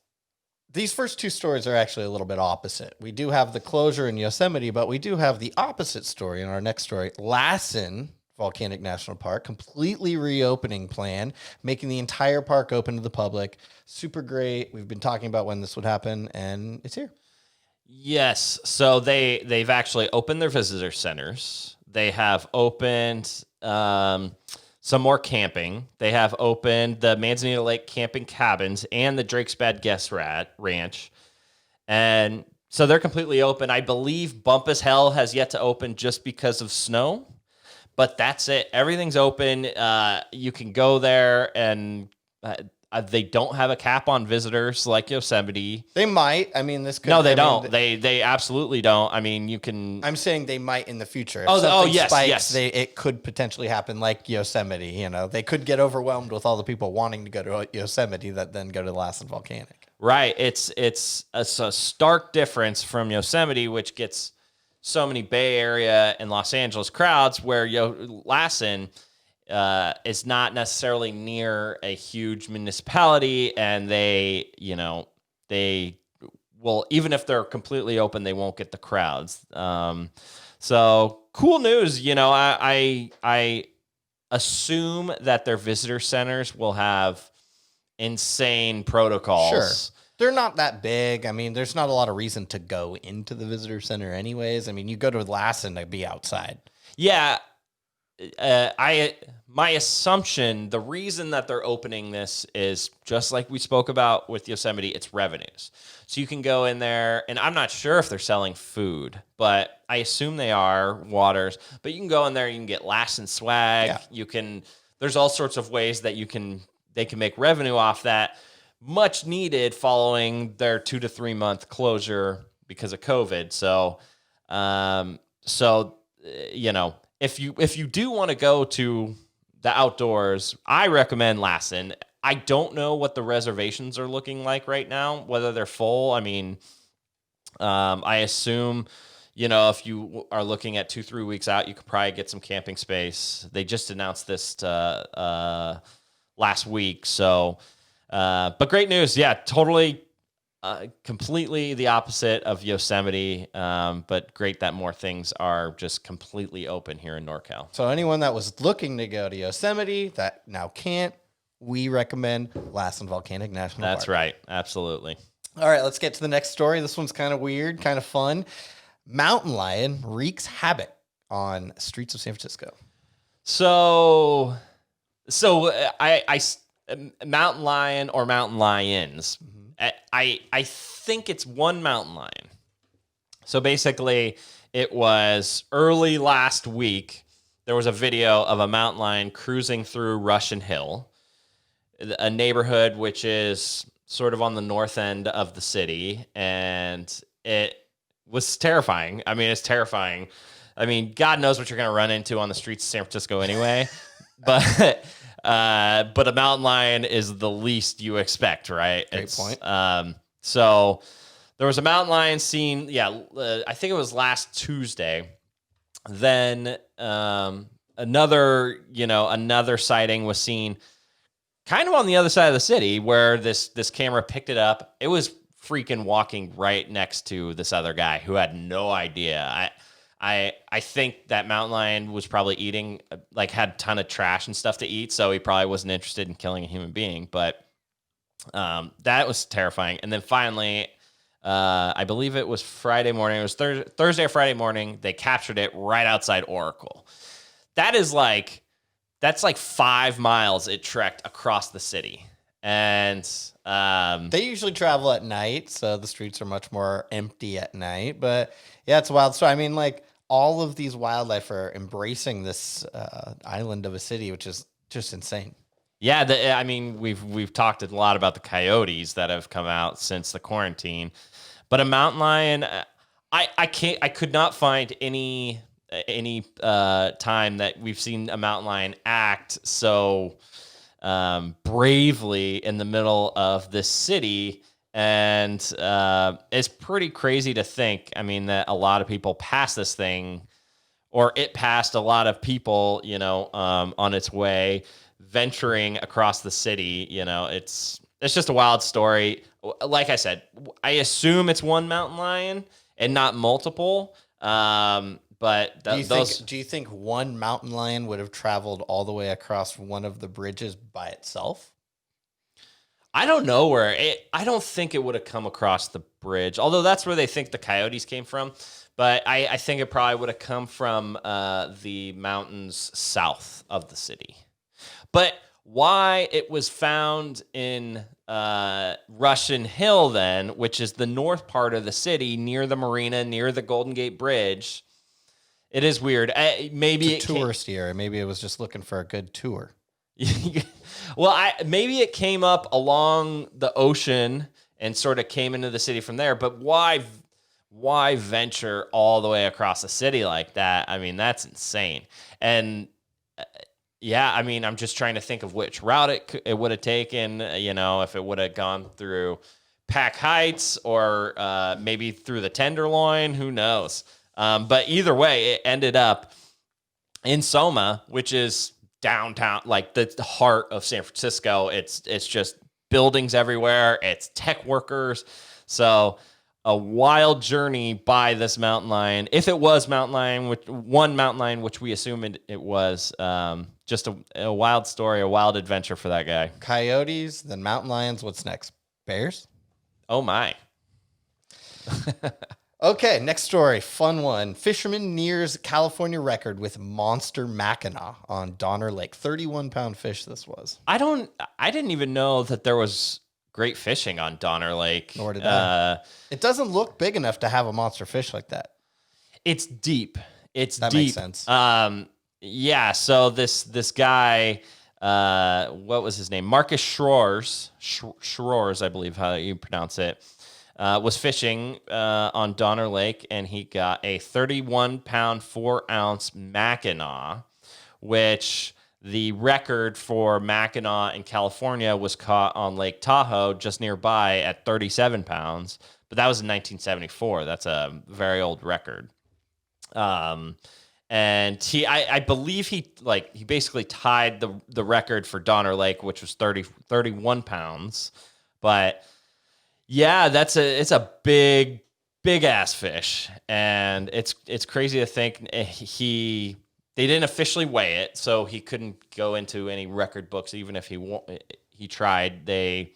these first two stories are actually a little bit opposite. We do have the closure in Yosemite, but we do have the opposite story in our next story. Lassen Volcanic National Park, completely reopening plan, making the entire park open to the public. Super great. We've been talking about when this would happen, and it's here. Yes. So they've actually opened their visitor centers. They have opened some more camping. They have opened the Manzanita Lake camping cabins and the Drake's Bad Guest Ranch. And so they're completely open. I believe Bumpus Hell has yet to open just because of snow, but that's it. Everything's open. You can go there, and they don't have a cap on visitors like Yosemite. They might. This could. No, they don't. They absolutely don't. You can. I'm saying they might in the future. If yes, spikes, yes. It could potentially happen like Yosemite. They could get overwhelmed with all the people wanting to go to Yosemite that then go to Lassen Volcanic. Right. It's a stark difference from Yosemite, which gets so many Bay Area and Los Angeles crowds, where Lassen is not necessarily near a huge municipality, and they will, even if they're completely open, they won't get the crowds. So cool news. I assume that their visitor centers will have insane protocols. Sure. They're not that big. There's not a lot of reason to go into the visitor center anyways. You go to Lassen to be outside. Yeah. my assumption, the reason that they're opening this is just like we spoke about with Yosemite, it's revenues. So you can go in there, and I'm not sure if they're selling food, but I assume they are, waters. But you can go in there, you can get Lassen swag. Yeah. You can. There's all sorts of ways that they can make revenue off that. Much needed following their 2 to 3 month closure because of COVID. So, you know, if you do want to go to the outdoors, I recommend Lassen. I don't know what the reservations are looking like right now, whether they're full. I mean, I assume, you know, if you are looking at 2-3 weeks out, you could probably get some camping space. They just announced this last week. So, but great news. Yeah, totally. Completely the opposite of Yosemite, but great that more things are just completely open here in NorCal. So anyone that was looking to go to Yosemite that now can't, we recommend Lassen Volcanic National Park. That's right. Absolutely. All right, let's get to the next story. This one's kind of weird, kind of fun. Mountain lion wreaks havoc on streets of San Francisco. So I mountain lion or mountain lions. I think it's one mountain lion. So basically, it was early last week. There was a video of a mountain lion cruising through Russian Hill, a neighborhood which is sort of on the north end of the city, and it was terrifying. I mean, it's terrifying. I mean, God knows what you're going to run into on the streets of San Francisco anyway, but a mountain lion is the least you expect, right? Great point. So there was a mountain lion seen. Yeah, I think it was last Tuesday. Then another sighting was seen kind of on the other side of the city where this camera picked it up. It was freaking walking right next to this other guy who had no idea. I think that mountain lion was probably eating, like had a ton of trash and stuff to eat, so he probably wasn't interested in killing a human being. But that was terrifying. And then finally, I believe it was Friday morning. It was Thursday or Friday morning. They captured it right outside Oracle. That's like 5 miles it trekked across the city. And they usually travel at night, so the streets are much more empty at night. But yeah, it's a wild story. I mean, like all of these wildlife are embracing this island of a city, which is just insane. Yeah, I mean, we've talked a lot about the coyotes that have come out since the quarantine, but a mountain lion, I could not find any time that we've seen a mountain lion act so bravely in the middle of this city. And it's pretty crazy to think, I mean, that a lot of people pass this thing, or it passed a lot of people, you know, on its way, venturing across the city. You know, it's just a wild story. Like I said, I assume it's one mountain lion and not multiple. But do you think one mountain lion would have traveled all the way across one of the bridges by itself? I don't know I don't think it would have come across the bridge, although that's where they think the coyotes came from. But I think it probably would have come from the mountains south of the city. But why it was found in Russian Hill then, which is the north part of the city, near the marina, near the Golden Gate Bridge, it is weird. Maybe it's a tourist area. Maybe it was just looking for a good tour. Well, maybe it came up along the ocean and sort of came into the city from there. But why venture all the way across the city like that? I mean, that's insane. And yeah, I mean, I'm just trying to think of which route it would have taken. You know, if it would have gone through Pack Heights or maybe through the Tenderloin, who knows? But either way, it ended up in Soma, which is downtown, like the heart of San Francisco. It's just buildings everywhere. It's tech workers. So a wild journey by this mountain lion. If it was mountain lion, which we assume it was, just a wild story, a wild adventure for that guy. Coyotes, then mountain lions. What's next? Bears? Oh my. Okay, next story. Fun one. Fisherman nears California record with monster mackinaw on Donner Lake. 31-pound fish this was. I didn't even know that there was great fishing on Donner Lake. Nor did I. It doesn't look big enough to have a monster fish like that. It's deep. That Deep. makes sense. Yeah. So this guy, what was his name? Marcus Schroers, I believe how you pronounce it, was fishing on Donner Lake, and he got a 31-pound, 4-ounce mackinaw, which the record for mackinaw in California was caught on Lake Tahoe, just nearby, at 37 pounds. But that was in 1974. That's a very old record. And I believe he basically tied the record for Donner Lake, which was 31 pounds. But yeah, it's a big ass fish. And it's crazy to think they didn't officially weigh it, so he couldn't go into any record books, even if he tried. They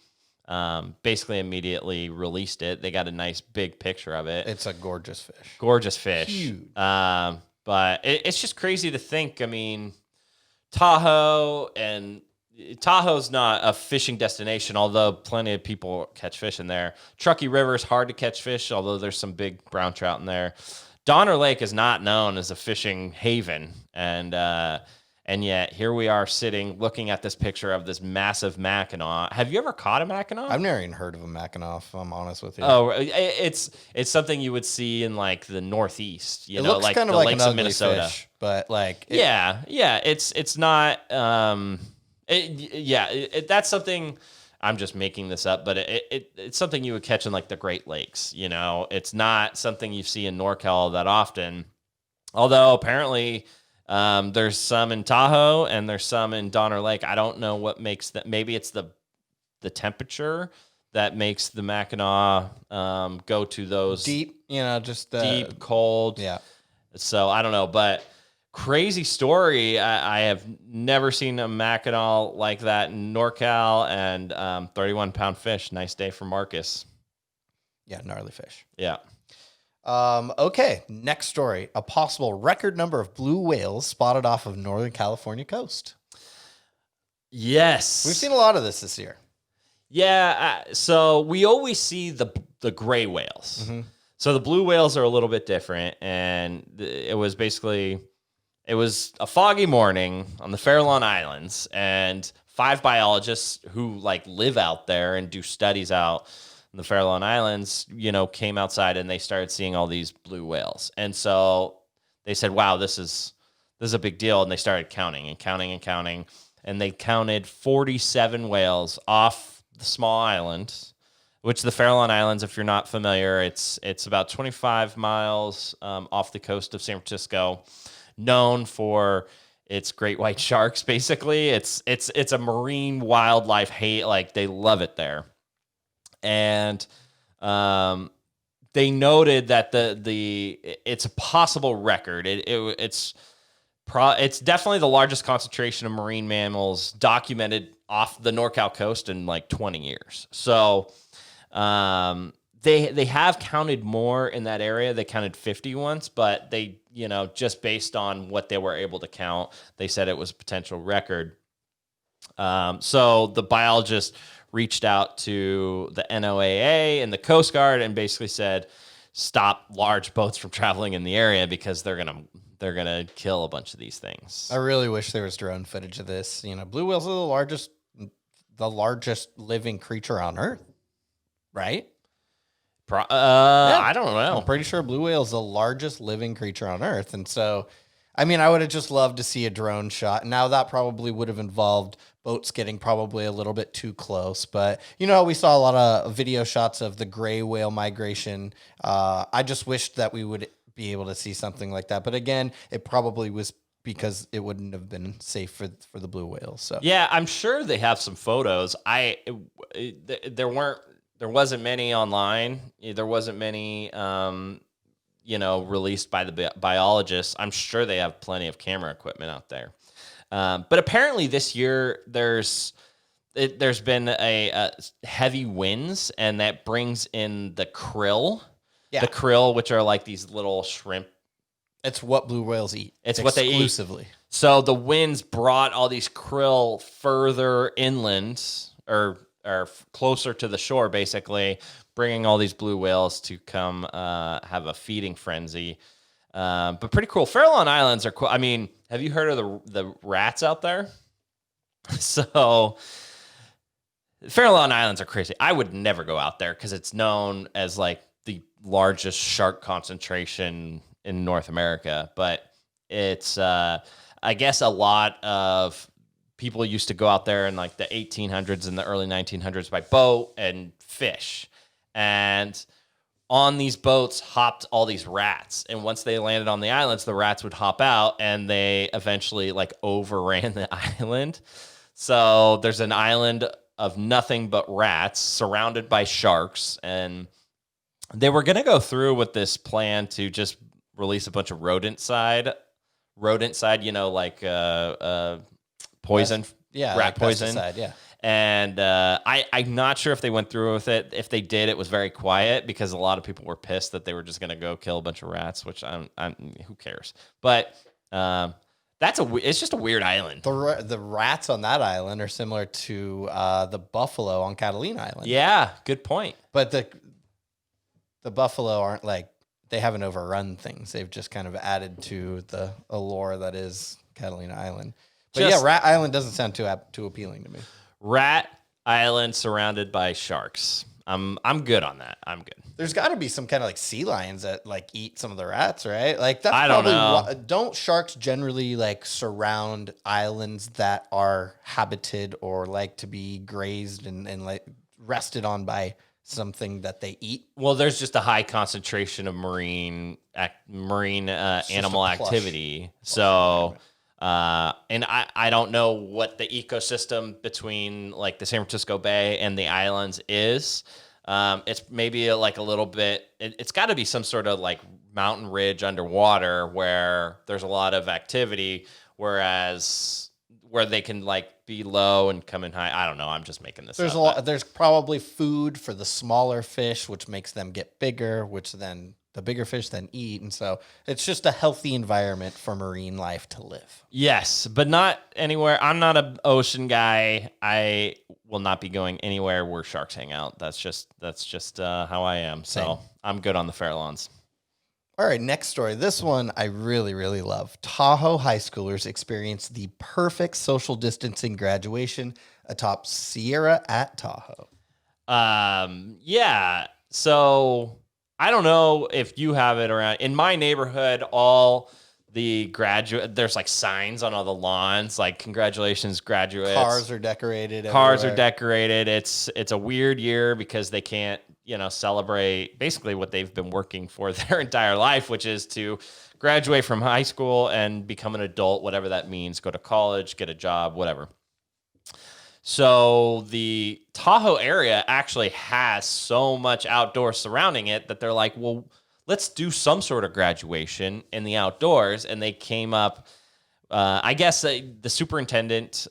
basically immediately released it. They got a nice big picture of it. It's a gorgeous fish. Gorgeous fish. Huge. But it's just crazy to think. I mean, Tahoe's not a fishing destination, although plenty of people catch fish in there. Truckee River is hard to catch fish, although there's some big brown trout in there. Donner Lake is not known as a fishing haven, and yet here we are sitting looking at this picture of this massive mackinaw. Have you ever caught a mackinaw? I've never even heard of a mackinaw, if I'm honest with you. Oh, it's something you would see in like the Northeast, It looks like kind the of like lakes an of ugly Minnesota. fish, but like Yeah, it's not. That's something. I'm just making this up, but it's something you would catch in like the Great Lakes. It's not something you see in NorCal that often. Although apparently there's some in Tahoe and there's some in Donner Lake. I don't know what makes that. Maybe it's the temperature that makes the mackinaw go to those deep, just deep, cold. Yeah. So I don't know, but crazy story. I have never seen a mackinaw like that in NorCal, and 31-pound fish. Nice day for Marcus. Yeah, gnarly fish. Yeah. Okay, next story. A possible record number of blue whales spotted off of Northern California coast. Yes. We've seen a lot of this year. Yeah, so we always see the gray whales. Mm-hmm. So the blue whales are a little bit different, and it was a foggy morning on the Farallon Islands, and 5 biologists who live out there and do studies out in the Farallon Islands, came outside and they started seeing all these blue whales. And so they said, wow, this is a big deal. And they started counting and counting and counting. And they counted 47 whales off the small island, which the Farallon Islands, if you're not familiar, it's about 25 miles off the coast of San Francisco, known for its great white sharks. Basically, it's a marine wildlife hate. They love it there. And they noted that it's a possible record. It's definitely the largest concentration of marine mammals documented off the NorCal coast in 20 years. So they have counted more in that area. They counted 50 once, but they just based on what they were able to count, they said it was a potential record. So the biologist reached out to the NOAA and the Coast Guard and basically said, stop large boats from traveling in the area because they're gonna kill a bunch of these things. I really wish there was drone footage of this. Blue whales are the largest living creature on Earth, right? Yeah. I don't know. I'm pretty sure blue whale is the largest living creature on Earth, and so, I would have just loved to see a drone shot. Now that probably would have involved boats getting probably a little bit too close, but we saw a lot of video shots of the gray whale migration. I just wished that we would be able to see something like that, but again, it probably was because it wouldn't have been safe for the blue whales. So yeah, I'm sure they have some photos. There wasn't many online. There wasn't many released by the biologists. I'm sure they have plenty of camera equipment out there. But apparently this year there's been a heavy winds, and that brings in the krill. Yeah. The krill, which are like these little shrimp. It's what blue whales eat. It's what they eat. Exclusively. So the winds brought all these krill further inland or closer to the shore, basically, bringing all these blue whales to come have a feeding frenzy. But pretty cool. Farallon Islands are cool. I mean, have you heard of the rats out there? So Farallon Islands are crazy. I would never go out there because it's known as like the largest shark concentration in North America. But it's, I guess, a lot of people used to go out there in like the 1800s and the early 1900s by boat and fish. And on these boats hopped all these rats. And once they landed on the islands, the rats would hop out and they eventually like overran the island. So there's an island of nothing but rats surrounded by sharks. And they were going to go through with this plan to just release a bunch of rodent side, like poison, Yeah, rat like poison. pesticide, yeah. And I'm not sure if they went through with it. If they did, it was very quiet because a lot of people were pissed that they were just going to go kill a bunch of rats, which who cares? But it's just a weird island. The rats on that island are similar to the buffalo on Catalina Island. Yeah, good point. But the buffalo aren't like, they haven't overrun things. They've just kind of added to the allure that is Catalina Island. But yeah, Rat Island doesn't sound too appealing to me. Rat Island surrounded by sharks. I'm good on that. I'm good. There's got to be some kind of like sea lions that like eat some of the rats, right? Like that's I don't probably know. Don't sharks generally like surround islands that are habited or like to be grazed and like rested on by something that they eat? Well, there's just a high concentration of marine animal activity. So, and I don't know what the ecosystem between like the San Francisco Bay and the islands is. It's maybe like a little bit. It's got to be some sort of like mountain ridge underwater where there's a lot of activity, whereas where they can like be low and come in high. I don't know. I'm just making this up. There's probably food for the smaller fish, which makes them get bigger, which then the bigger fish then eat. And so it's just a healthy environment for marine life to live. Yes, but not anywhere. I'm not an ocean guy. I will not be going anywhere where sharks hang out. That's just how I am. So Same. I'm good on the Farallons. All right, next story. This one I really, really love. Tahoe high schoolers experienced the perfect social distancing graduation atop Sierra-at-Tahoe. Yeah. So I don't know if you have it around. In my neighborhood, all the there's like signs on all the lawns, like congratulations, graduates. Cars are decorated. Cars everywhere. are decorated. It's a weird year because they can't, celebrate basically what they've been working for their entire life, which is to graduate from high school and become an adult, whatever that means, go to college, get a job, whatever. So the Tahoe area actually has so much outdoors surrounding it that they're like, well, let's do some sort of graduation in the outdoors. And they came up, I guess the superintendent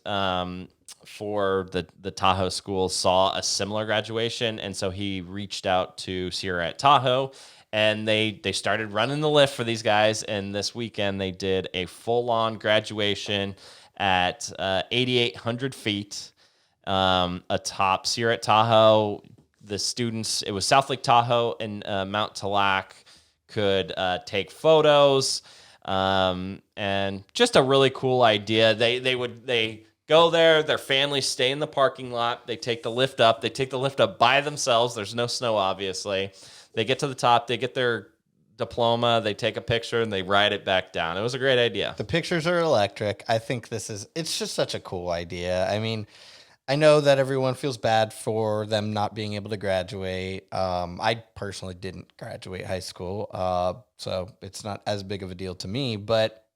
for the Tahoe school saw a similar graduation. And so he reached out to Sierra-at-Tahoe and they started running the lift for these guys. And this weekend they did a full-on graduation at 8,800 feet atop Sierra-at-Tahoe. The students, it was South Lake Tahoe and Mount Talac, could take photos, and just a really cool idea. They go there, their families stay in the parking lot, they take the lift up by themselves. There's no snow, obviously. They get to the top, they get their diploma, they take a picture, and they ride it back down. It was a great idea. The pictures are electric. I think it's just such a cool idea. I mean, I know that everyone feels bad for them not being able to graduate. I personally didn't graduate high school, so it's not as big of a deal to me, but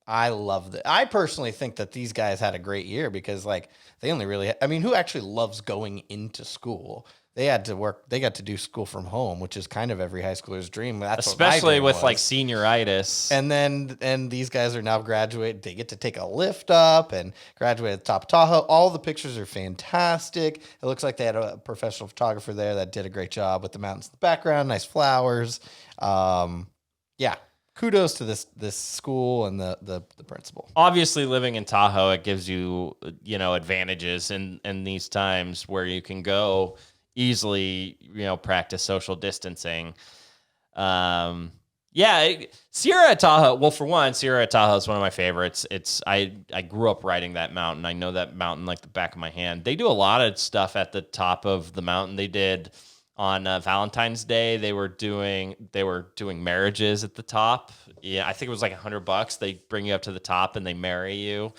I love that. I personally think that these guys had a great year because, like, they only really, who actually loves going into school? they had to work. They got to do school from home, which is kind of every high schooler's dream. That's especially what my with dream like was. senioritis. And these guys are now graduated. They get to take a lift up and graduate at top Tahoe. All the pictures are fantastic. It looks like they had a professional photographer there that did a great job with the mountains in the background, nice flowers. Yeah, kudos to this school and the principal. Obviously, living in Tahoe, it gives you advantages in these times where you can go easily, practice social distancing. Sierra-at-Tahoe. Well, for one, Sierra-at-Tahoe is one of my favorites. I grew up riding that mountain. I know that mountain like the back of my hand. They do a lot of stuff at the top of the mountain. They did on Valentine's Day. They were doing marriages at the top. Yeah, I think it was like $100. They bring you up to the top and they marry you.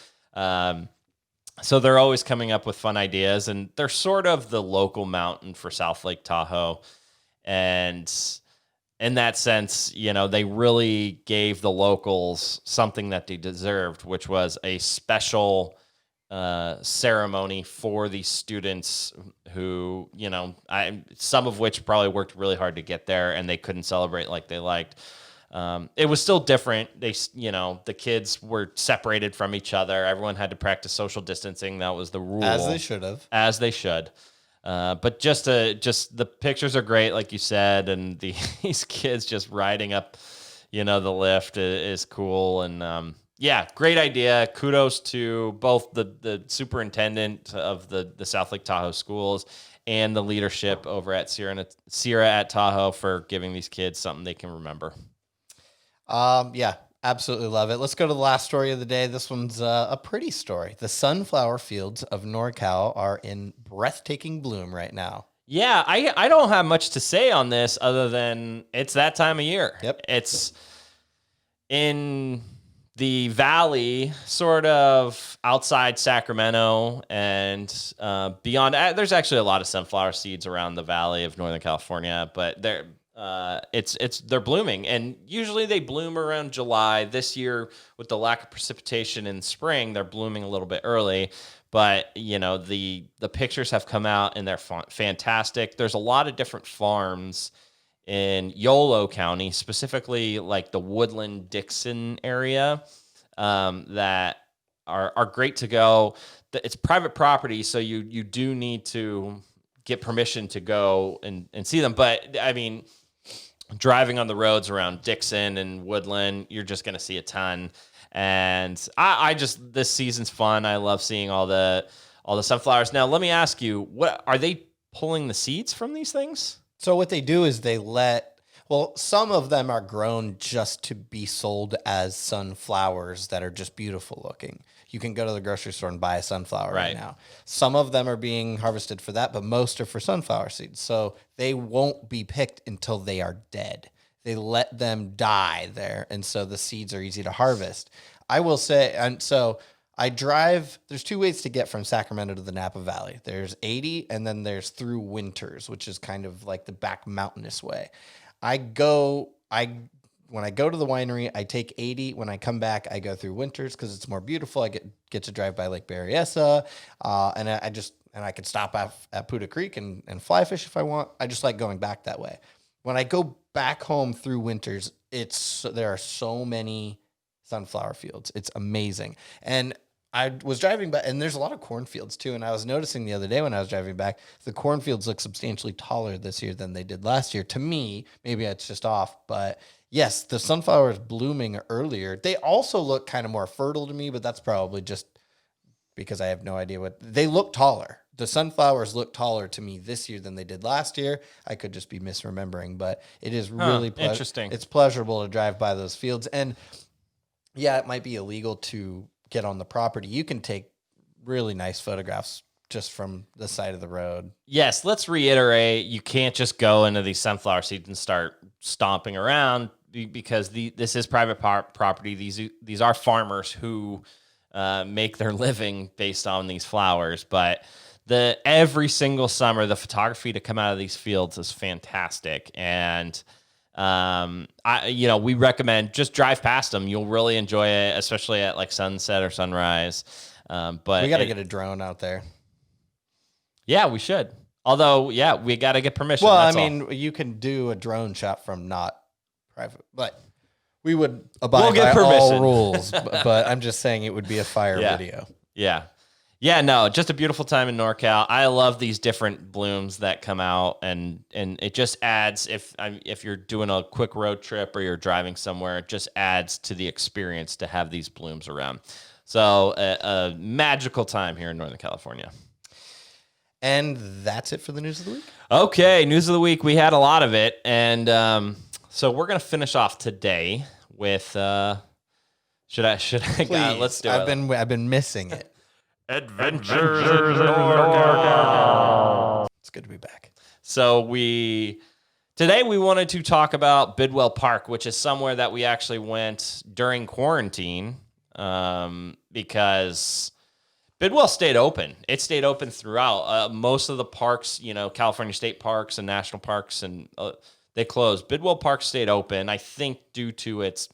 So they're always coming up with fun ideas, and they're sort of the local mountain for South Lake Tahoe. And in that sense, they really gave the locals something that they deserved, which was a special ceremony for these students who, some of which probably worked really hard to get there and they couldn't celebrate like they liked. It was still different. The kids were separated from each other. Everyone had to practice social distancing. That was the rule. As they should have. As they should. But just the pictures are great, like you said, and these kids just riding up, the lift is cool. And great idea. Kudos to both the superintendent of the South Lake Tahoe schools and the leadership over at Sierra-at-Tahoe for giving these kids something they can remember. Yeah, absolutely love it. Let's go to the last story of the day. This one's a pretty story. The sunflower fields of NorCal are in breathtaking bloom right now. Yeah, I don't have much to say on this other than it's that time of year. Yep. It's in the valley, sort of outside Sacramento and beyond. There's actually a lot of sunflower seeds around the valley of Northern California, but they're blooming, and usually they bloom around July. This year, with the lack of precipitation in spring, they're blooming a little bit early. But the pictures have come out and they're fantastic. There's a lot of different farms in Yolo County, specifically like the Woodland-Dixon area, that are great to go. It's private property, so you do need to get permission to go and see them. But I mean, driving on the roads around Dixon and Woodland, you're just going to see a ton. And I just, this season's fun. I love seeing all the sunflowers. Now, let me ask you, what are they pulling the seeds from these things? So what they do is some of them are grown just to be sold as sunflowers that are just beautiful looking. You can go to the grocery store and buy a sunflower right now. Some of them are being harvested for that, but most are for sunflower seeds. So they won't be picked until they are dead. They let them die there, and so the seeds are easy to harvest. I will say, and so I drive, there's two ways to get from Sacramento to the Napa Valley. There's 80, and then there's through Winters, which is kind of like the back mountainous way. When I go to the winery, I take 80. When I come back, I go through Winters because it's more beautiful. I get to drive by Lake Berryessa, and I can stop at Puda Creek and fly fish if I want. I just like going back that way. When I go back home through Winters, there are so many sunflower fields. It's amazing. And I was driving back, and there's a lot of cornfields too. And I was noticing the other day when I was driving back, the cornfields look substantially taller this year than they did last year. To me, maybe it's just off, but yes, the sunflowers blooming earlier. They also look kind of more fertile to me, but that's probably just because I have no idea they look taller. The sunflowers look taller to me this year than they did last year. I could just be misremembering, but it is really interesting. It's pleasurable to drive by those fields. And yeah, it might be illegal to get on the property. You can take really nice photographs just from the side of the road. Yes, let's reiterate, you can't just go into these sunflower seeds and start stomping around because this is private property. These are farmers who make their living based on these flowers, but every single summer, the photography to come out of these fields is fantastic. And we recommend just drive past them. You'll really enjoy it, especially at like sunset or sunrise. But we got to get a drone out there. Yeah, we should. Although, yeah, we got to get permission. Well, that's I all. mean, you can do a drone shot from not private, but we would abide We'll get by all permission. rules. But I'm just saying it would be a fire video. Yeah. Yeah, no, just a beautiful time in NorCal. I love these different blooms that come out, and it just adds, if you're doing a quick road trip or you're driving somewhere, it just adds to the experience to have these blooms around. So a magical time here in Northern California. And that's it for the news of the week. Okay, news of the week. We had a lot of it, and so we're gonna finish off today with. Should I? Please, let's do I've it. I've been missing it. Adventures in NorCal. It's good to be back. So today we wanted to talk about Bidwell Park, which is somewhere that we actually went during quarantine, because Bidwell stayed open. It stayed open throughout. Most of the parks, California state parks and national parks, and they closed. Bidwell Park stayed open, I think, due to its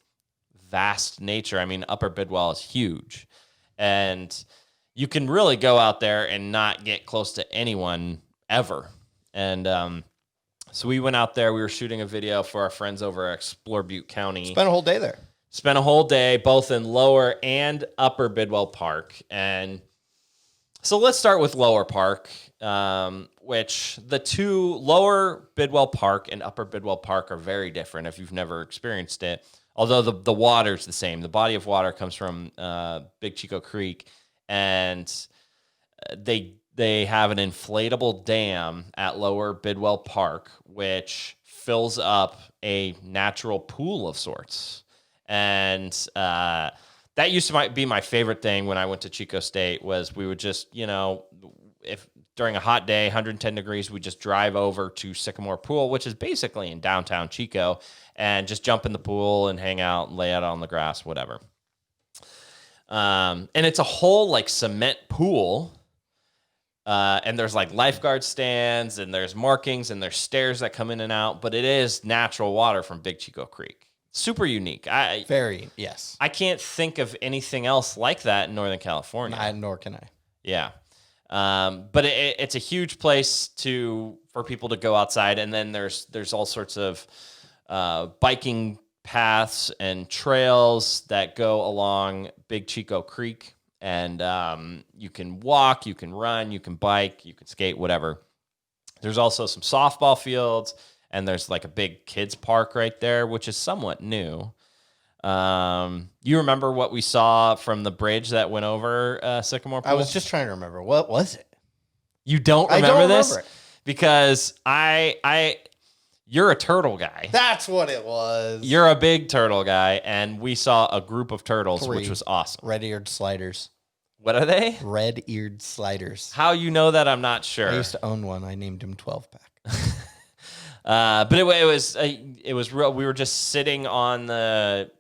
vast nature. I mean, Upper Bidwell is huge, and you can really go out there and not get close to anyone ever. And so we went out there. We were shooting a video for our friends over at Explore Butte County. Spent a whole day there. Spent a whole day, both in Lower and Upper Bidwell Park. And so let's start with Lower Park, which the two, Lower Bidwell Park and Upper Bidwell Park, are very different if you've never experienced it. Although the water's the same. The body of water comes from Big Chico Creek, and they have an inflatable dam at Lower Bidwell Park, which fills up a natural pool of sorts. And that used to be my favorite thing when I went to Chico State, was we would just, if during a hot day, 110 degrees, we just drive over to Sycamore Pool, which is basically in downtown Chico, and just jump in the pool and hang out and lay out on the grass, whatever. And it's a whole like cement pool. And there's like lifeguard stands, and there's markings, and there's stairs that come in and out, but it is natural water from Big Chico Creek. Super unique. Yes. I can't think of anything else like that in Northern California. Nor can I. Yeah. But it's a huge place for people to go outside. And then there's all sorts of biking paths and trails that go along Big Chico Creek. And you can walk, you can run, you can bike, you can skate, whatever. There's also some softball fields, and there's like a big kids park right there, which is somewhat new. You remember what we saw from the bridge that went over Sycamore Pool? I was just trying to remember. What was it? You don't remember I don't this? remember it. Because you're a turtle guy. That's what it was. You're a big turtle guy, and we saw a group of turtles, 3 which was awesome. red-eared sliders. What are they? Red-eared sliders. How you know that, I'm not sure. I used to own one. I named him 12-pack. But it was real. We were just sitting on the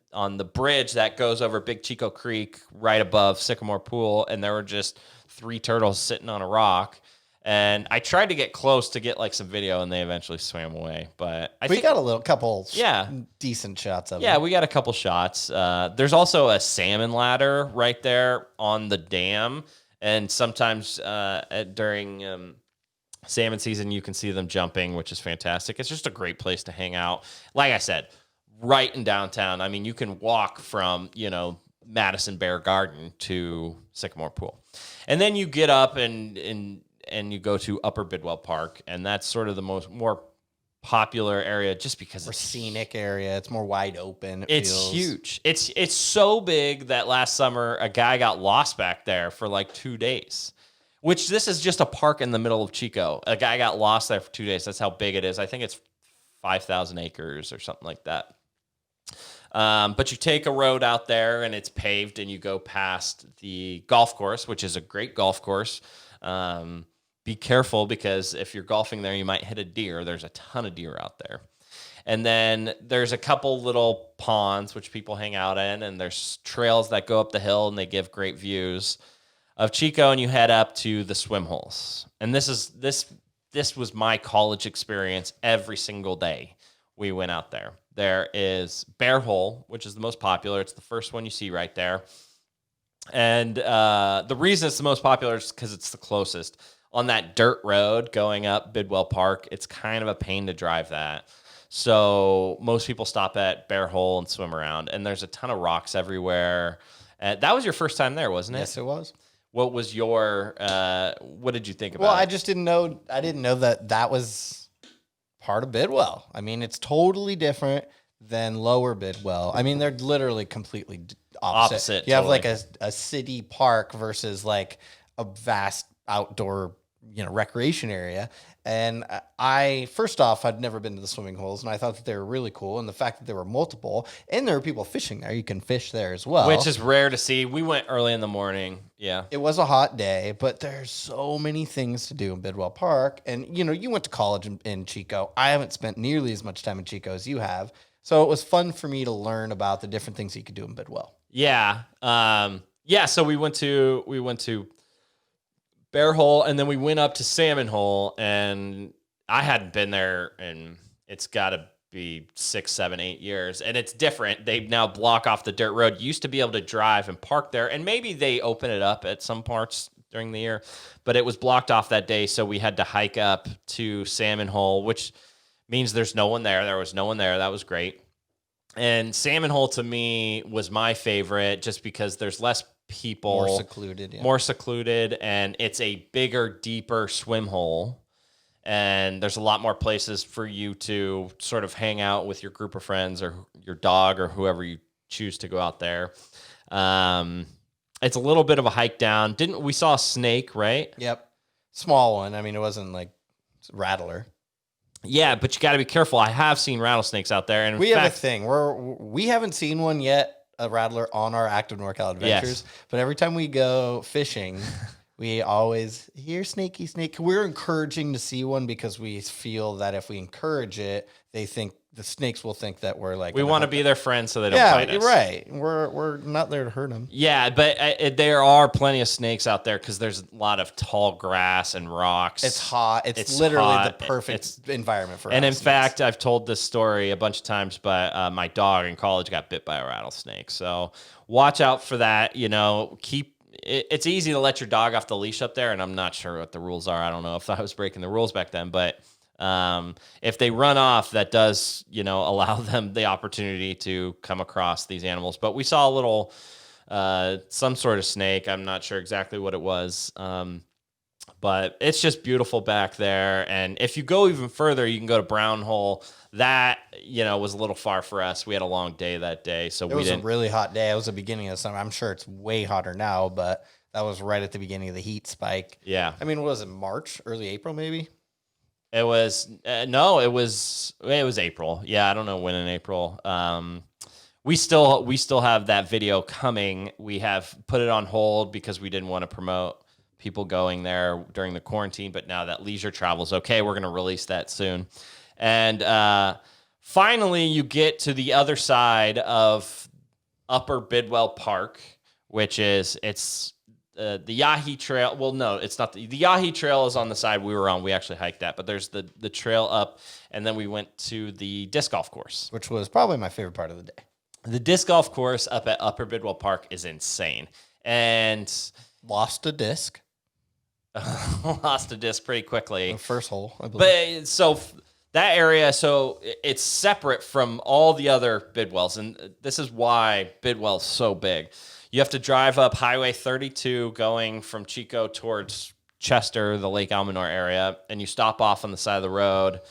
bridge that goes over Big Chico Creek right above Sycamore Pool, and there were just 3 turtles sitting on a rock. And I tried to get close to get like some video, and they eventually swam away. But We got a couple Yeah. decent shots of it. Yeah, we got a couple shots. There's also a salmon ladder right there on the dam, and sometimes during salmon season, you can see them jumping, which is fantastic. It's just a great place to hang out. Like I said, right in downtown. I mean, you can walk from Madison Bear Garden to Sycamore Pool, and then you get up and you go to Upper Bidwell Park, and that's sort of the more popular area, just because More scenic area. It's more wide open. It's feels. huge. It's so big that last summer a guy got lost back there for like 2 days. Which this is just a park in the middle of Chico. A guy got lost there for 2 days. That's how big it is. I think it's 5,000 acres or something like that. But you take a road out there, and it's paved, and you go past the golf course, which is a great golf course. Be careful, because if you're golfing there, you might hit a deer. There's a ton of deer out there. And then there's a couple little ponds, which people hang out in, and there's trails that go up the hill, and they give great views of Chico, and you head up to the swim holes. And this was my college experience every single day we went out there. There is Bear Hole, which is the most popular. It's the first one you see right there. And the reason it's the most popular is because it's the closest. On that dirt road going up Bidwell Park, it's kind of a pain to drive that. So most people stop at Bear Hole and swim around, and there's a ton of rocks everywhere. That was your first time there, wasn't it? Yes, it was. What was your, what did you think about Well, it? I just didn't know. I didn't know that was part of Bidwell. I mean, it's totally different than Lower Bidwell. I mean, they're literally completely opposite. You have like a city park versus like a vast outdoor, recreation area. And first off, I'd never been to the swimming holes, and I thought that they were really cool. And the fact that there were multiple, and there were people fishing there, you can fish there as well. Which is rare to see. We went early in the morning. Yeah. It was a hot day, but there's so many things to do in Bidwell Park. And, you went to college in Chico. I haven't spent nearly as much time in Chico as you have. So it was fun for me to learn about the different things you could do in Bidwell. Yeah. So we went to Bear Hole, and then we went up to Salmon Hole, and I hadn't been there, and it's got to be 6, 7, 8 years, and it's different. They now block off the dirt road. You used to be able to drive and park there, and maybe they open it up at some parts during the year, but it was blocked off that day, so we had to hike up to Salmon Hole, which means there's no one there. There was no one there. That was great. And Salmon Hole to me was my favorite just because there's less people. More secluded. Yeah. More secluded, and it's a bigger, deeper swim hole. And there's a lot more places for you to sort of hang out with your group of friends or your dog or whoever you choose to go out there. It's a little bit of a hike down. We saw a snake, right? Yep. Small one. I mean, it wasn't like rattler. Yeah, but you got to be careful. I have seen rattlesnakes out there, and we have a thing where we haven't seen one yet, a rattler, on our active NorCal adventures. Yes. But every time we go fishing, we always hear snaky snake. We're encouraging to see one because we feel that if we encourage it, they think the snakes will think that we're like, we want to be their friends so they don't bite us. Yeah, right. We're not there to hurt them. Yeah, but there are plenty of snakes out there because there's a lot of tall grass and rocks. It's hot. It's literally hot. The perfect environment for us. And in fact, I've told this story a bunch of times, but my dog in college got bit by a rattlesnake. So watch out for that. It's easy to let your dog off the leash up there, and I'm not sure what the rules are. I don't know if I was breaking the rules back then, but if they run off, that does, allow them the opportunity to come across these animals. But we saw a little, some sort of snake. I'm not sure exactly what it was. But it's just beautiful back there. And if you go even further, you can go to Brown Hole. That, was a little far for us. We had a long day that day. So it was a really hot day. It was the beginning of the summer. I'm sure it's way hotter now, but that was right at the beginning of the heat spike. Yeah. I mean, what was it, March, early April, maybe? It was it was April. Yeah, I don't know when in April. We still have that video coming. We have put it on hold because we didn't want to promote people going there during the quarantine. But now that leisure travel is okay, we're going to release that soon. And finally, you get to the other side of Upper Bidwell Park, which is the Yahi Trail. Well, no, it's not. The Yahi Trail is on the side we were on. We actually hiked that. But there's the trail up, and then we went to the disc golf course. Which was probably my favorite part of the day. The disc golf course up at Upper Bidwell Park is insane. And lost a disc. Lost a disc pretty quickly. The first hole, I believe. But so that area, so it's separate from all the other Bidwells. And this is why Bidwell's so big. You have to drive up Highway 32 going from Chico towards Chester, the Lake Almanor area, and you stop off on the side of the road,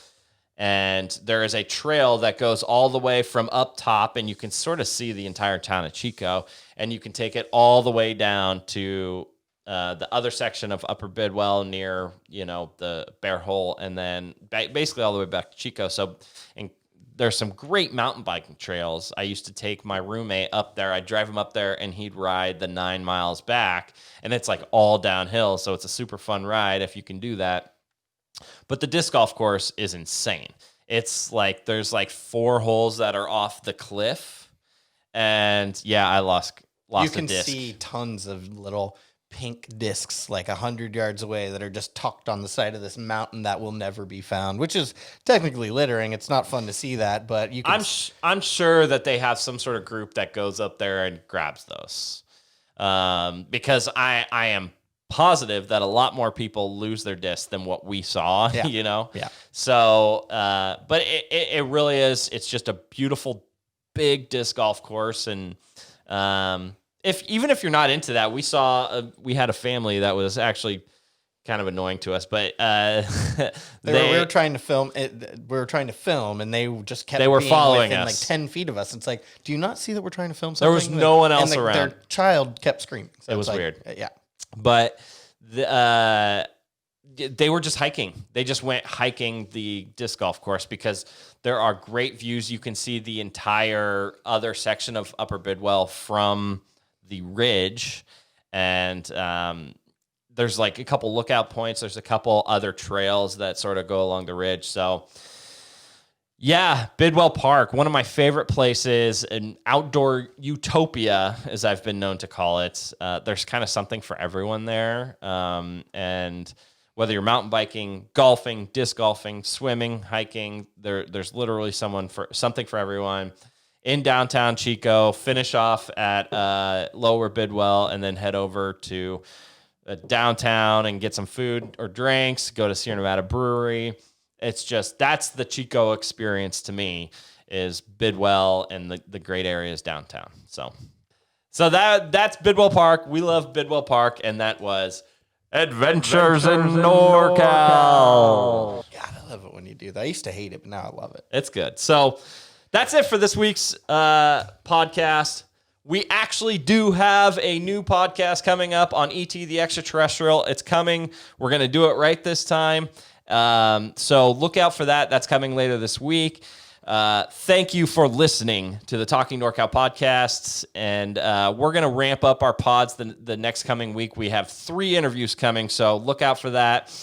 and there is a trail that goes all the way from up top, and you can sort of see the entire town of Chico, and you can take it all the way down to the other section of Upper Bidwell near, the Bear Hole, and then basically all the way back to Chico. So, and there's some great mountain biking trails. I used to take my roommate up there. I'd drive him up there, and he'd ride the 9 miles back, and it's like all downhill. So it's a super fun ride if you can do that. But the disc golf course is insane. It's like there's like 4 holes that are off the cliff, and yeah, I lost a disc. You can see tons of little pink discs like 100 yards away that are just tucked on the side of this mountain that will never be found, which is technically littering. It's not fun to see that, but you can. I'm sure that they have some sort of group that goes up there and grabs those. because I am positive that a lot more people lose their disc than what we saw, you know? Yeah. So, but it really is, it's just a beautiful, big disc golf course. And even if you're not into that, we had a family that was actually kind of annoying to us, but we were trying to film it. We were trying to film, and they just kept. They were being following within us, like 10 feet of us. It's like, do you not see that we're trying to film something? There was no one else and around. Their child kept screaming. So it was like, weird. Yeah, but they were just hiking. They just went hiking the disc golf course because there are great views. You can see the entire other section of Upper Bidwell from the ridge, and there's like a couple lookout points. There's a couple other trails that sort of go along the ridge. So yeah, Bidwell Park, one of my favorite places, an outdoor utopia, as I've been known to call it. There's kind of something for everyone there. And whether you're mountain biking, golfing, disc golfing, swimming, hiking, there's literally something for everyone. In downtown Chico, finish off at Lower Bidwell, and then head over to downtown and get some food or drinks, go to Sierra Nevada Brewery. It's just, that's the Chico experience to me, is Bidwell and the great areas downtown. So that's Bidwell Park. We love Bidwell Park, and that was Adventures in NorCal. God, I love it when you do that. I used to hate it, but now I love it. It's good. So that's it for this week's podcast. We actually do have a new podcast coming up on E.T. the Extraterrestrial. It's coming. We're going to do it right this time. So look out for that. That's coming later this week. Thank you for listening to the Talking NorCal podcasts. And we're going to ramp up our pods the next coming week. We have 3 interviews coming, so look out for that.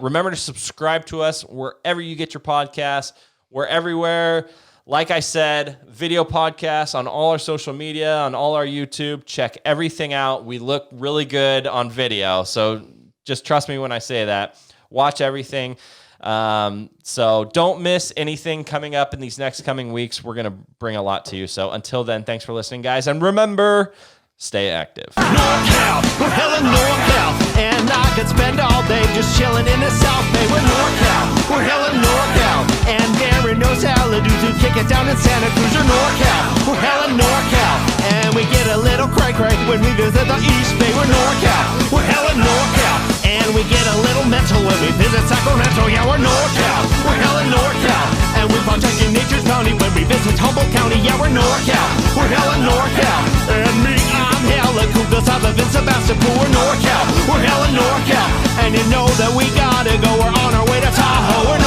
Remember to subscribe to us wherever you get your podcasts. We're everywhere. Like I said, video podcasts on all our social media, on all our YouTube. Check everything out. We look really good on video, so just trust me when I say that. Watch everything. So don't miss anything coming up in these next coming weeks. We're going to bring a lot to you. So until then, thanks for listening, guys. And remember, stay active. NorCal, we're hella NorCal, and I could spend all day just chilling in the South Bay. We're NorCal, we're hella NorCal, and there are no salad dudes who kick it down in Santa Cruz. Or NorCal, we're hella NorCal, and we get a little cray-cray when we visit the East Bay. We're NorCal, we're hella NorCal, and we get a little mental when we visit Sacramento. Yeah, we're NorCal, we're hella NorCal, and we protect nature's bounty when we visit Humboldt County. Yeah, we're NorCal, we're hella NorCal, and me, I'm hella cool, cause I live in Sebastopol. We're NorCal, we're hella NorCal, and you know that we gotta go, we're on our way to Tahoe. We're